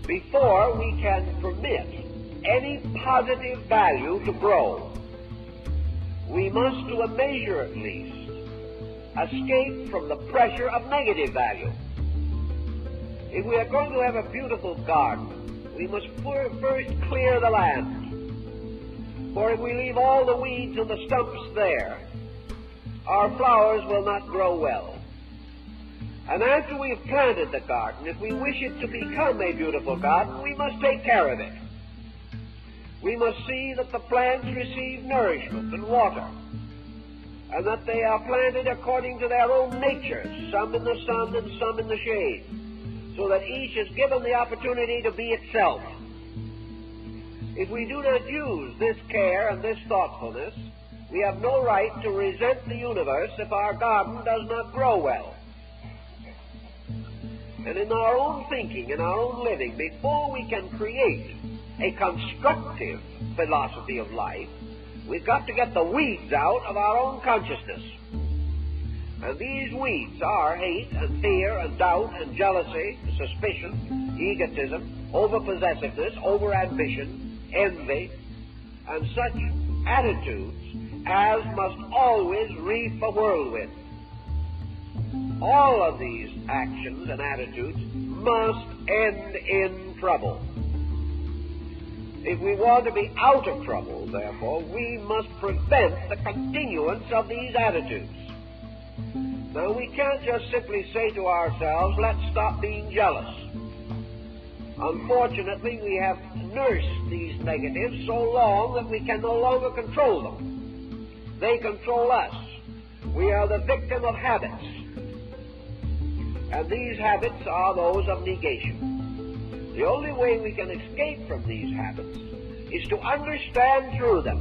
Before we can permit any positive value to grow, we must, to a measure at least, escape from the pressure of negative value. If we are going to have a beautiful garden, we must first clear the land. For if we leave all the weeds and the stumps there, our flowers will not grow well. And after we have planted the garden, if we wish it to become a beautiful garden, we must take care of it. We must see that the plants receive nourishment and water, and that they are planted according to their own natures, some in the sun and some in the shade, so that each is given the opportunity to be itself. If we do not use this care and this thoughtfulness, we have no right to resent the universe if our garden does not grow well. And in our own thinking, in our own living, before we can create a constructive philosophy of life, we've got to get the weeds out of our own consciousness. And these weeds are hate and fear and doubt and jealousy, suspicion, egotism, over-possessiveness, over-ambition, envy, and such attitudes as must always reap a whirlwind. All of these actions and attitudes must end in trouble. If we want to be out of trouble, therefore, we must prevent the continuance of these attitudes. Now, we can't just simply say to ourselves, let's stop being jealous. Unfortunately, we have nursed these negatives so long that we can no longer control them. They control us. We are the victim of habits. And these habits are those of negation. The only way we can escape from these habits is to understand through them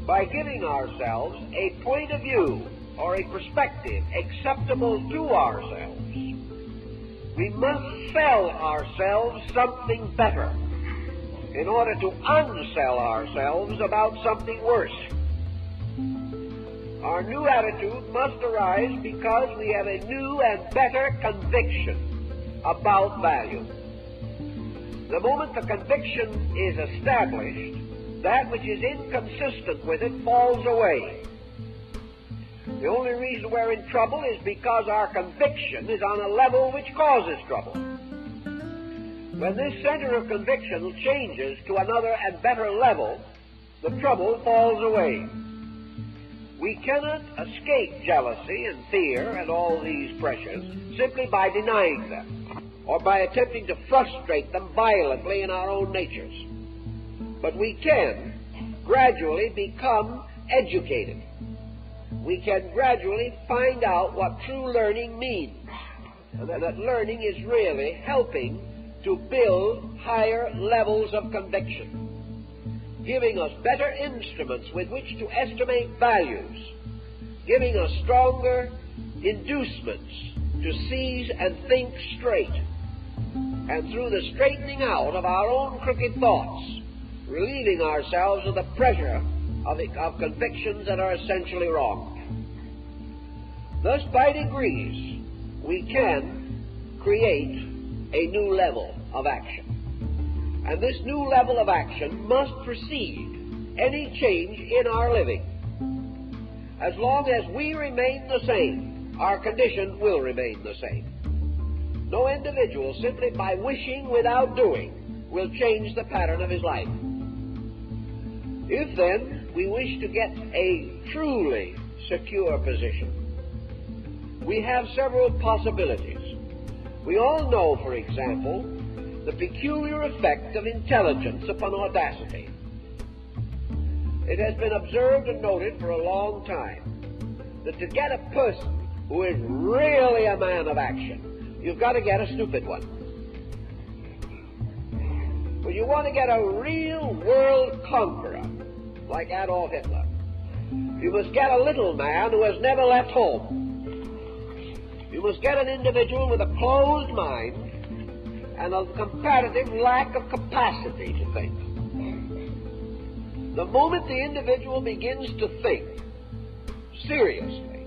by giving ourselves a point of view or a perspective acceptable to ourselves. We must sell ourselves something better in order to unsell ourselves about something worse. Our new attitude must arise because we have a new and better conviction about value. The moment the conviction is established, that which is inconsistent with it falls away. The only reason we're in trouble is because our conviction is on a level which causes trouble. When this center of conviction changes to another and better level, the trouble falls away. We cannot escape jealousy and fear and all these pressures simply by denying them or by attempting to frustrate them violently in our own natures. But we can gradually become educated. We can gradually find out what true learning means, and that learning is really helping to build higher levels of conviction, giving us better instruments with which to estimate values, giving us stronger inducements to seize and think straight, and through the straightening out of our own crooked thoughts, relieving ourselves of the pressure of convictions that are essentially wrong. Thus, by degrees, we can create a new level of action. And this new level of action must precede any change in our living. As long as we remain the same, our condition will remain the same. No individual, simply by wishing without doing, will change the pattern of his life. If, then, we wish to get a truly secure position, we have several possibilities. We all know, for example, the peculiar effect of intelligence upon audacity. It has been observed and noted for a long time that to get a person who is really a man of action, you've got to get a stupid one. When you want to get a real world conqueror, like Adolf Hitler, You must get a little man who has never left home. You must get an individual with a closed mind and a comparative lack of capacity to think. The moment the individual begins to think seriously,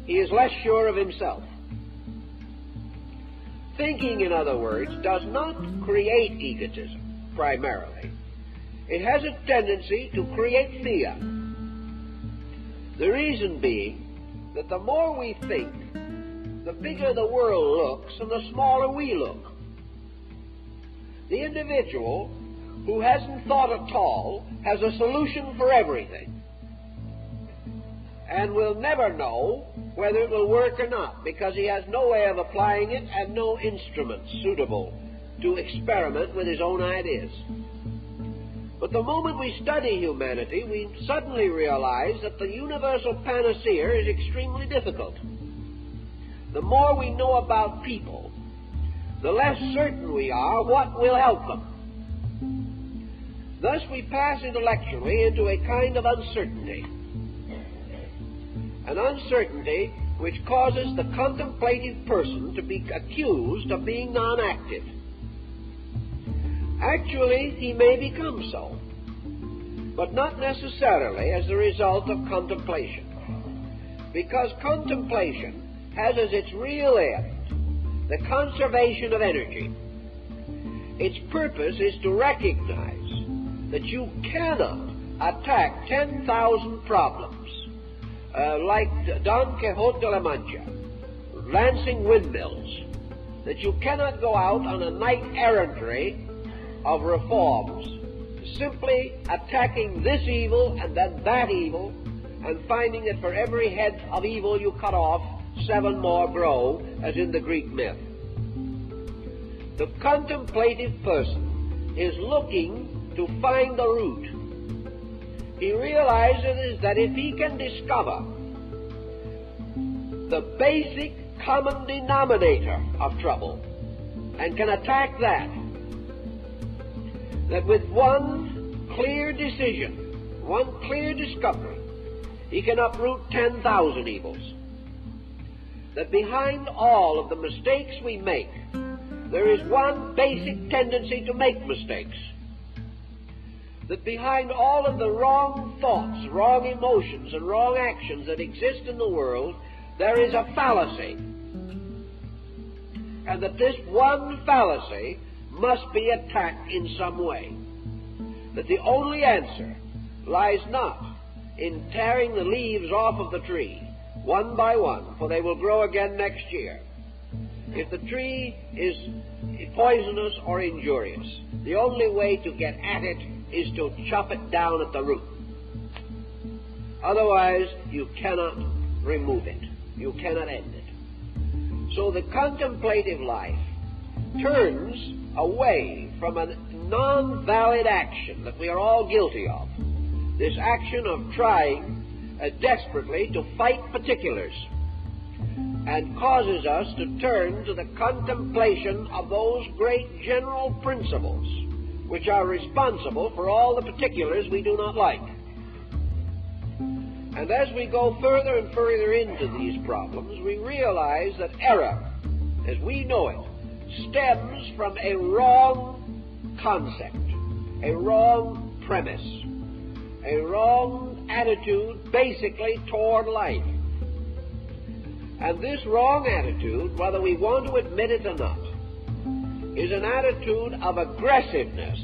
he is less sure of himself. Thinking, in other words, does not create egotism, primarily. It has a tendency to create fear. The reason being that the more we think, the bigger the world looks and the smaller we look. The individual who hasn't thought at all has a solution for everything and will never know whether it will work or not, because he has no way of applying it and no instruments suitable to experiment with his own ideas. But the moment we study humanity, we suddenly realize that the universal panacea is extremely difficult. The more we know about people, the less certain we are what will help them. Thus we pass intellectually into a kind of uncertainty. An uncertainty which causes the contemplative person to be accused of being non-active. Actually, he may become so, but not necessarily as the result of contemplation. Because contemplation has as its real end the conservation of energy. Its purpose is to recognize that you cannot attack 10,000 problems like Don Quixote de la Mancha, lancing windmills, that you cannot go out on a knight-errantry of reforms, simply attacking this evil and then that evil, and finding that for every head of evil you cut off, 7 more grow, as in the Greek myth. The contemplative person is looking to find the root. He realizes that if he can discover the basic common denominator of trouble and can attack that with one clear decision, one clear discovery, he can uproot 10,000 evils. That behind all of the mistakes we make, there is one basic tendency to make mistakes. That behind all of the wrong thoughts, wrong emotions, and wrong actions that exist in the world, there is a fallacy. And that this one fallacy must be attacked in some way. That the only answer lies not in tearing the leaves off of the tree, one by one, for they will grow again next year. If the tree is poisonous or injurious, the only way to get at it is to chop it down at the root. Otherwise, you cannot remove it. You cannot end it. So the contemplative life turns away from a non-valid action that we are all guilty of. This action of trying desperately to fight particulars, and causes us to turn to the contemplation of those great general principles which are responsible for all the particulars we do not like. And as we go further and further into these problems, we realize that error, as we know it, stems from a wrong concept, a wrong premise, a wrong attitude basically toward life. And this wrong attitude, whether we want to admit it or not, is an attitude of aggressiveness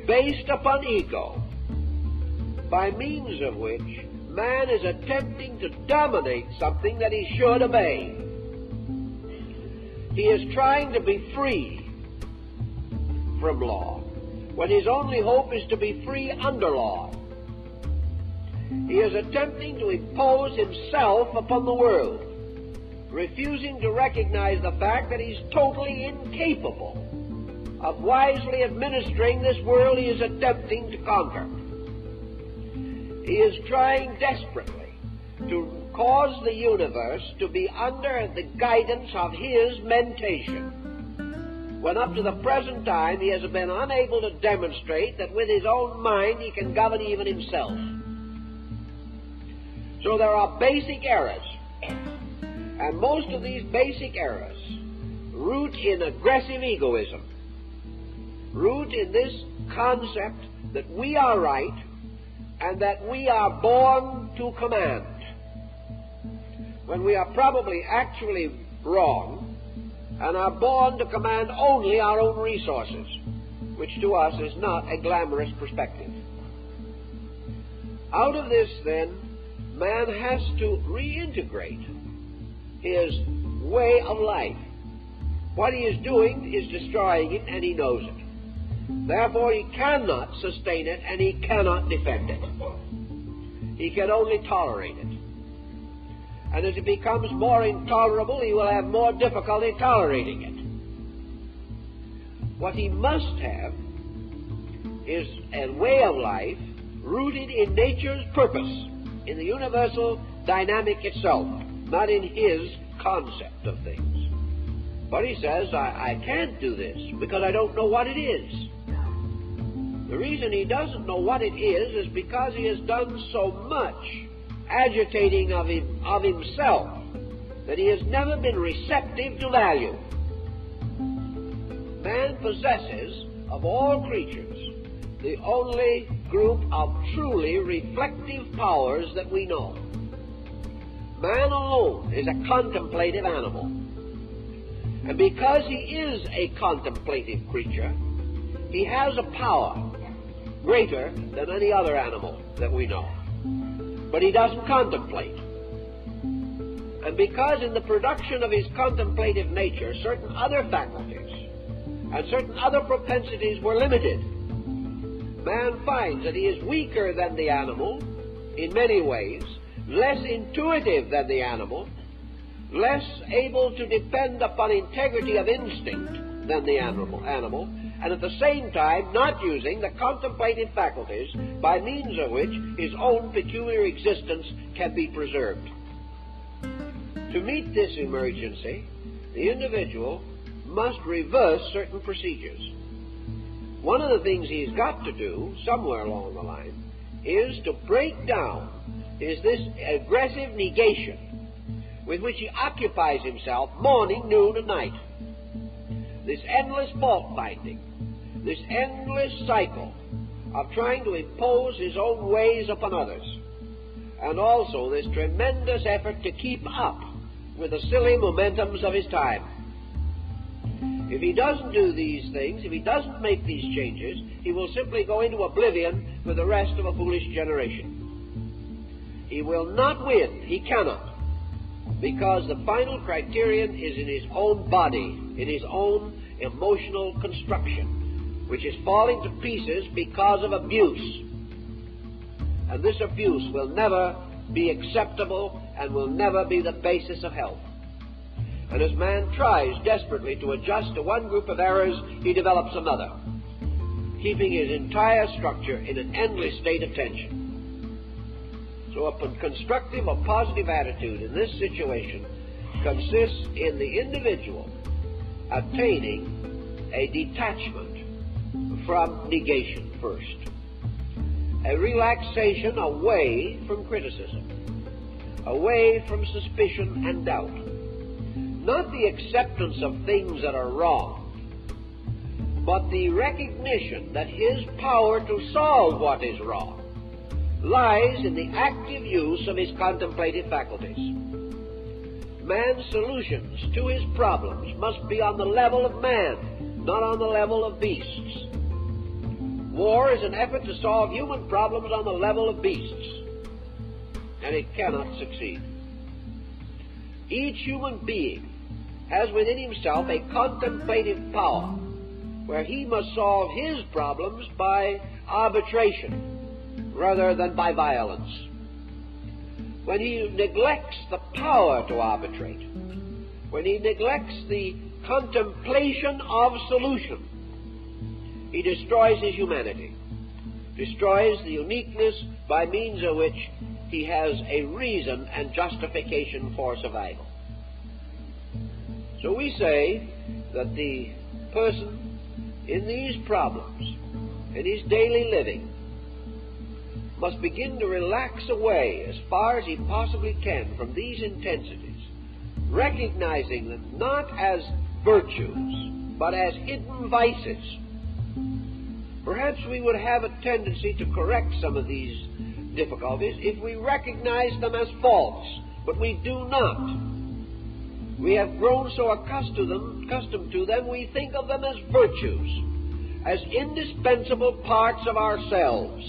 based upon ego, by means of which man is attempting to dominate something that he should obey. He is trying to be free from law, when his only hope is to be free under law. He is attempting to impose himself upon the world, refusing to recognize the fact that he's totally incapable of wisely administering this world he is attempting to conquer. He is trying desperately to cause the universe to be under the guidance of his mentation, when up to the present time he has been unable to demonstrate that with his own mind he can govern even himself. So there are basic errors. And most of these basic errors root in aggressive egoism, root in this concept that we are right and that we are born to command, when we are probably actually wrong and are born to command only our own resources, which to us is not a glamorous perspective. Out of this, then, man has to reintegrate his way of life. What he is doing is destroying it, and he knows it. Therefore, he cannot sustain it, and he cannot defend it. He can only tolerate it. And as it becomes more intolerable, he will have more difficulty tolerating it. What he must have is a way of life rooted in nature's purpose, in the universal dynamic itself, not in his concept of things. But he says, I can't do this because I don't know what it is. The reason he doesn't know what it is because he has done so much agitating of himself that he has never been receptive to value. Man possesses, of all creatures, the only group of truly reflective powers that we know. Man alone is a contemplative animal. And because he is a contemplative creature, he has a power greater than any other animal that we know. But he doesn't contemplate. And because in the production of his contemplative nature, certain other faculties and certain other propensities were limited, man finds that he is weaker than the animal in many ways, less intuitive than the animal, less able to depend upon integrity of instinct than the animal, and at the same time not using the contemplative faculties by means of which his own peculiar existence can be preserved. To meet this emergency, the individual must reverse certain procedures. One of the things he's got to do, somewhere along the line, is to break down this aggressive negation with which he occupies himself morning, noon, and night. This endless fault-finding, this endless cycle of trying to impose his own ways upon others, and also this tremendous effort to keep up with the silly momentums of his time. If he doesn't do these things, if he doesn't make these changes, he will simply go into oblivion with the rest of a foolish generation. He will not win. He cannot. Because the final criterion is in his own body, in his own emotional construction, which is falling to pieces because of abuse. And this abuse will never be acceptable and will never be the basis of health. And as man tries desperately to adjust to one group of errors, he develops another, keeping his entire structure in an endless state of tension. So a constructive or positive attitude in this situation consists in the individual attaining a detachment from negation first, a relaxation away from criticism, away from suspicion and doubt. Not the acceptance of things that are wrong, but the recognition that his power to solve what is wrong lies in the active use of his contemplative faculties. Man's solutions to his problems must be on the level of man, not on the level of beasts. War is an effort to solve human problems on the level of beasts, and it cannot succeed. Each human being has within himself a contemplative power where he must solve his problems by arbitration rather than by violence. When he neglects the power to arbitrate, when he neglects the contemplation of solution, he destroys his humanity, destroys the uniqueness by means of which he has a reason and justification for survival. So we say that the person in these problems, in his daily living, must begin to relax away as far as he possibly can from these intensities, recognizing them not as virtues, but as hidden vices. Perhaps we would have a tendency to correct some of these difficulties if we recognize them as faults, but we do not. We have grown so accustomed to them, we think of them as virtues, as indispensable parts of ourselves.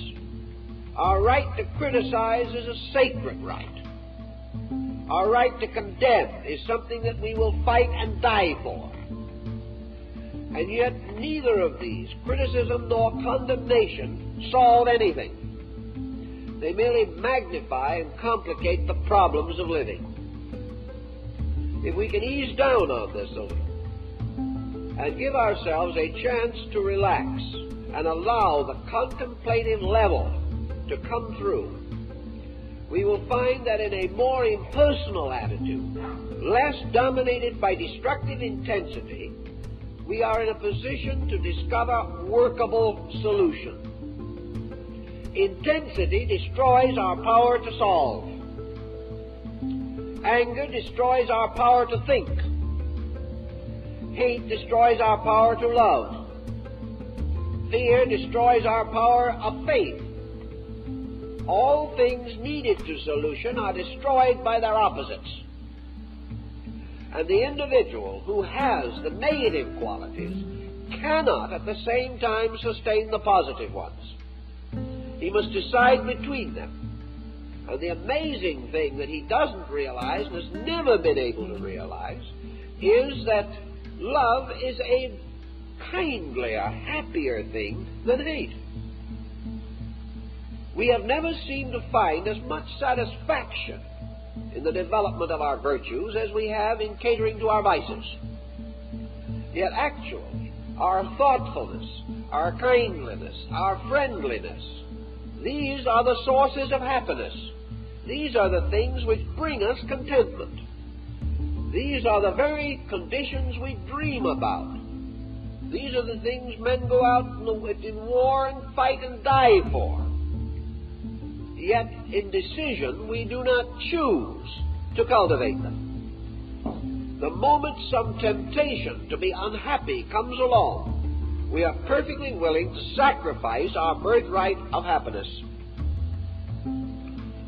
Our right to criticize is a sacred right. Our right to condemn is something that we will fight and die for. And yet neither of these, criticism nor condemnation, solve anything. They merely magnify and complicate the problems of living. If we can ease down on this a little and give ourselves a chance to relax and allow the contemplative level to come through, we will find that in a more impersonal attitude, less dominated by destructive intensity, we are in a position to discover workable solutions. Intensity destroys our power to solve. Anger destroys our power to think. Hate destroys our power to love. Fear destroys our power of faith. All things needed to solution are destroyed by their opposites. And the individual who has the negative qualities cannot at the same time sustain the positive ones. He must decide between them. And the amazing thing that he doesn't realize and has never been able to realize is that love is a kindlier, happier thing than hate. We have never seemed to find as much satisfaction in the development of our virtues as we have in catering to our vices. Yet actually, our thoughtfulness, our kindliness, our friendliness, these are the sources of happiness. These are the things which bring us contentment. These are the very conditions we dream about. These are the things men go out in war and fight and die for. Yet, in decision, we do not choose to cultivate them. The moment some temptation to be unhappy comes along, we are perfectly willing to sacrifice our birthright of happiness.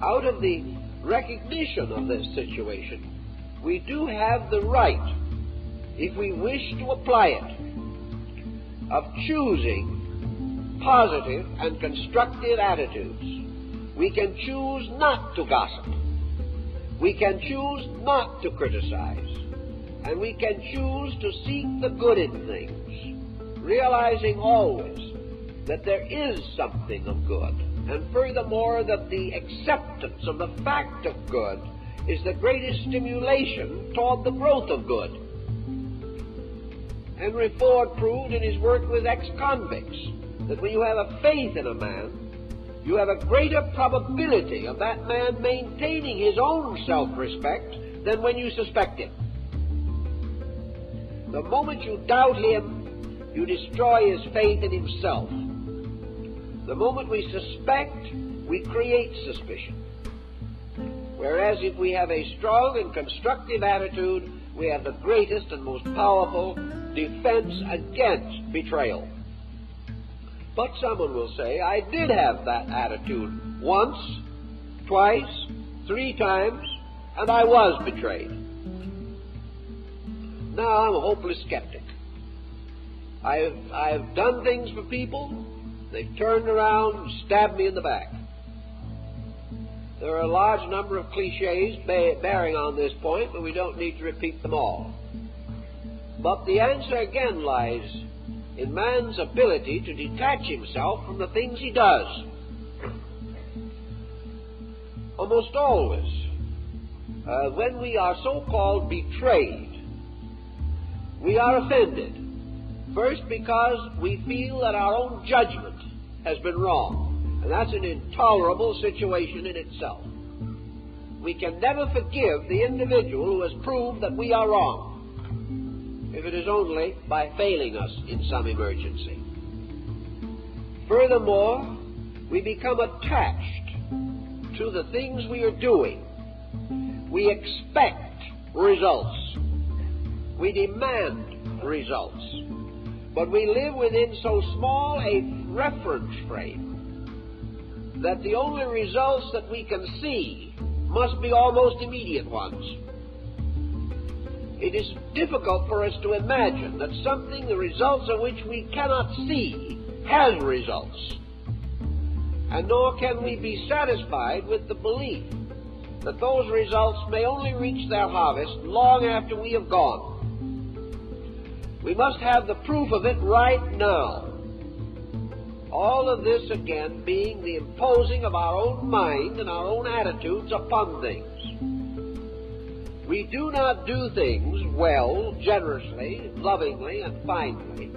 Out of the recognition of this situation, we do have the right, if we wish to apply it, of choosing positive and constructive attitudes. We can choose not to gossip. We can choose not to criticize. And we can choose to seek the good in things, realizing always that there is something of good, and furthermore that the acceptance of the fact of good is the greatest stimulation toward the growth of good. Henry Ford proved in his work with ex-convicts that when you have a faith in a man, you have a greater probability of that man maintaining his own self-respect than when you suspect him. The moment you doubt him, you destroy his faith in himself. The moment we suspect, we create suspicion. Whereas if we have a strong and constructive attitude, we have the greatest and most powerful defense against betrayal. But someone will say, I did have that attitude once, twice, 3 times, and I was betrayed. Now I'm a hopeless skeptic. I've done things for people, they've turned around and stabbed me in the back. There are a large number of cliches bearing on this point, but we don't need to repeat them all. But the answer again lies in man's ability to detach himself from the things he does. Almost always, when we are so-called betrayed, we are offended. First, because we feel that our own judgment has been wrong, and that's an intolerable situation in itself. We can never forgive the individual who has proved that we are wrong, if it is only by failing us in some emergency. Furthermore, We become attached to the things we are doing. We expect results. We demand results. But we live within so small a reference frame that the only results that we can see must be almost immediate ones. It is difficult for us to imagine that something, the results of which we cannot see, has results. And nor can we be satisfied with the belief that those results may only reach their harvest long after we have gone. We must have the proof of it right now. All of this, again, being the imposing of our own mind and our own attitudes upon things. We do not do things well, generously, lovingly, and finely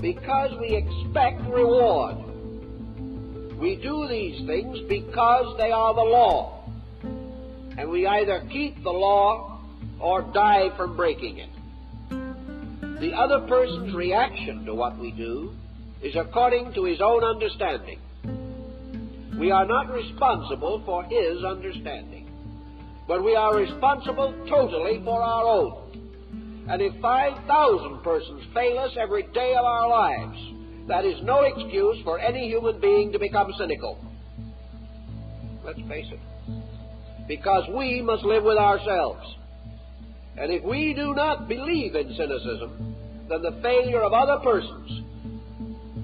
because we expect reward. We do these things because they are the law, and we either keep the law or die from breaking it. The other person's reaction to what we do is according to his own understanding. We are not responsible for his understanding, but we are responsible totally for our own. And if 5,000 persons fail us every day of our lives, that is no excuse for any human being to become cynical. Let's face it. Because we must live with ourselves. And if we do not believe in cynicism, then the failure of other persons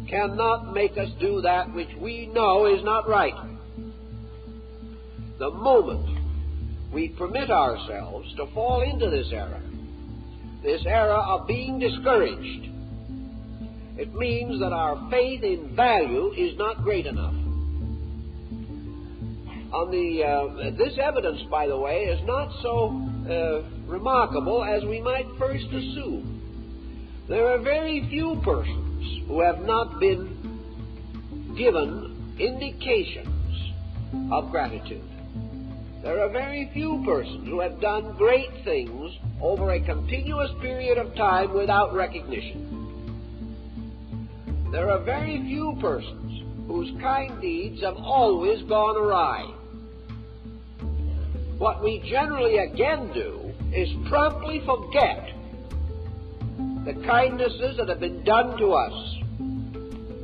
cannot make us do that which we know is not right. The moment we permit ourselves to fall into this error of being discouraged, it means that our faith in value is not great enough. This evidence, by the way, is not so remarkable as we might first assume. There are very few persons who have not been given indications of gratitude. There are very few persons who have done great things over a continuous period of time without recognition. There are very few persons whose kind deeds have always gone awry. What we generally again do is promptly forget the kindnesses that have been done to us,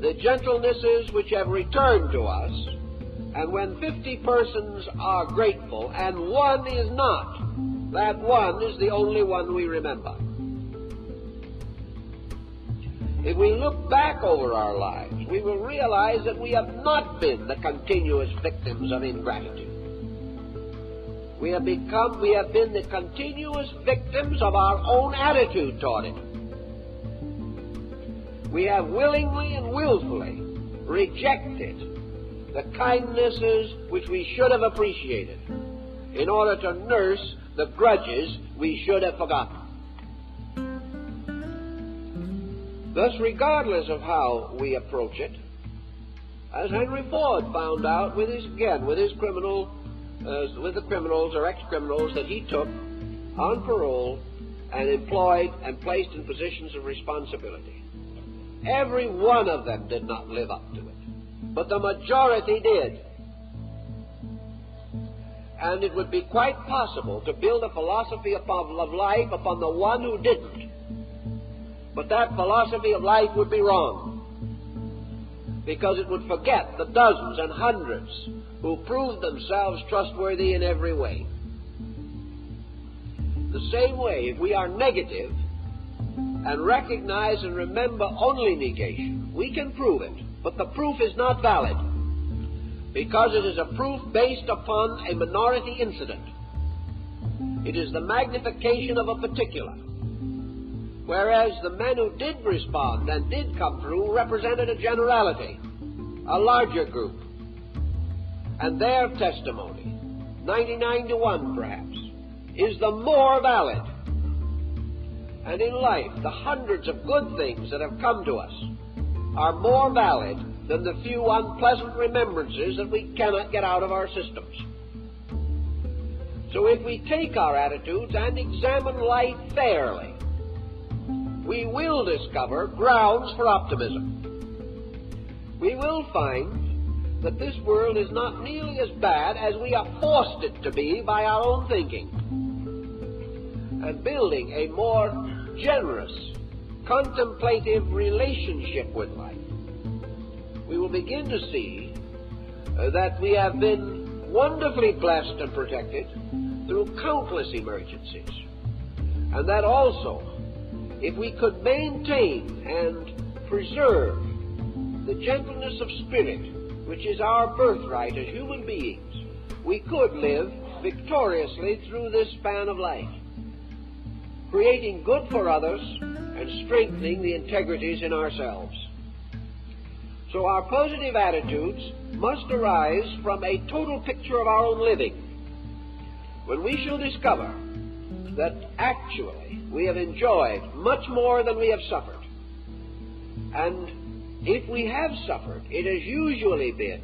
the gentlenesses which have returned to us, and when 50 persons are grateful and one is not, that one is the only one we remember. If we look back over our lives, we will realize that we have not been the continuous victims of ingratitude. We have been the continuous victims of our own attitude toward it. We have willingly and willfully rejected the kindnesses which we should have appreciated in order to nurse the grudges we should have forgotten. Thus, regardless of how we approach it, as Henry Ford found out with the criminals or ex-criminals that he took on parole and employed and placed in positions of responsibility, every one of them did not live up to it, but the majority did. And it would be quite possible to build a philosophy of life upon the one who didn't. But that philosophy of life would be wrong, because it would forget the dozens and hundreds who proved themselves trustworthy in every way. The same way, if we are negative and recognize and remember only negation, we can prove it, but the proof is not valid, because it is a proof based upon a minority incident. It is the magnification of a particular. Whereas the men who did respond and did come through represented a generality, a larger group. And their testimony, 99 to 1 perhaps, is the more valid. And in life, the hundreds of good things that have come to us are more valid than the few unpleasant remembrances that we cannot get out of our systems. So if we take our attitudes and examine life fairly, we will discover grounds for optimism. We will find that this world is not nearly as bad as we have forced it to be by our own thinking, and building a more generous, contemplative relationship with life, we will begin to see that we have been wonderfully blessed and protected through countless emergencies, and that also, if we could maintain and preserve the gentleness of spirit, which is our birthright as human beings, we could live victoriously through this span of life, creating good for others and strengthening the integrities in ourselves. So our positive attitudes must arise from a total picture of our own living. When we shall discover that actually we have enjoyed much more than we have suffered, and if we have suffered, it has usually been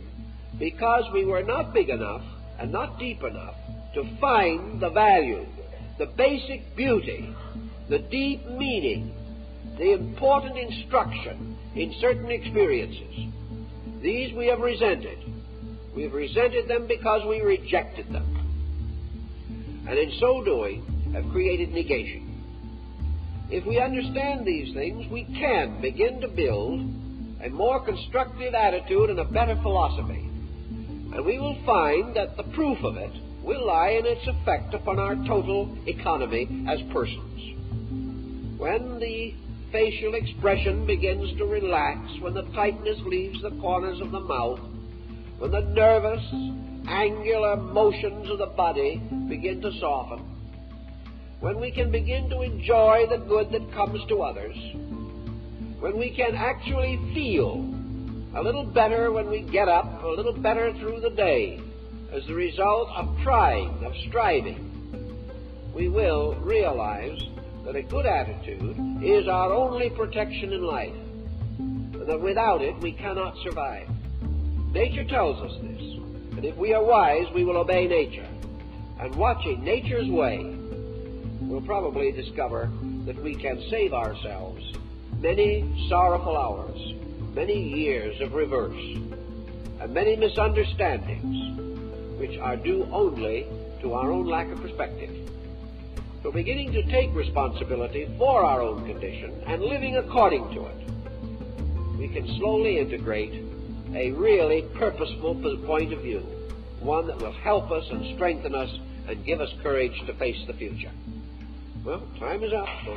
because we were not big enough and not deep enough to find the value, the basic beauty, the deep meaning, the important instruction in certain experiences. These we have resented. We have resented them because we rejected them, and in so doing have created negation. If we understand these things, we can begin to build a more constructive attitude and a better philosophy, and we will find that the proof of it will lie in its effect upon our total economy as persons. When the facial expression begins to relax, when the tightness leaves the corners of the mouth, when the nervous, angular motions of the body begin to soften, when we can begin to enjoy the good that comes to others, when we can actually feel a little better when we get up, a little better through the day, as the result of trying, of striving, we will realize that a good attitude is our only protection in life, and that without it we cannot survive. Nature tells us this, and if we are wise, we will obey nature. And watching nature's way, we'll probably discover that we can save ourselves many sorrowful hours, many years of reverse, and many misunderstandings which are due only to our own lack of perspective. So beginning to take responsibility for our own condition and living according to it, we can slowly integrate a really purposeful point of view, one that will help us and strengthen us and give us courage to face the future. Well, time is up. So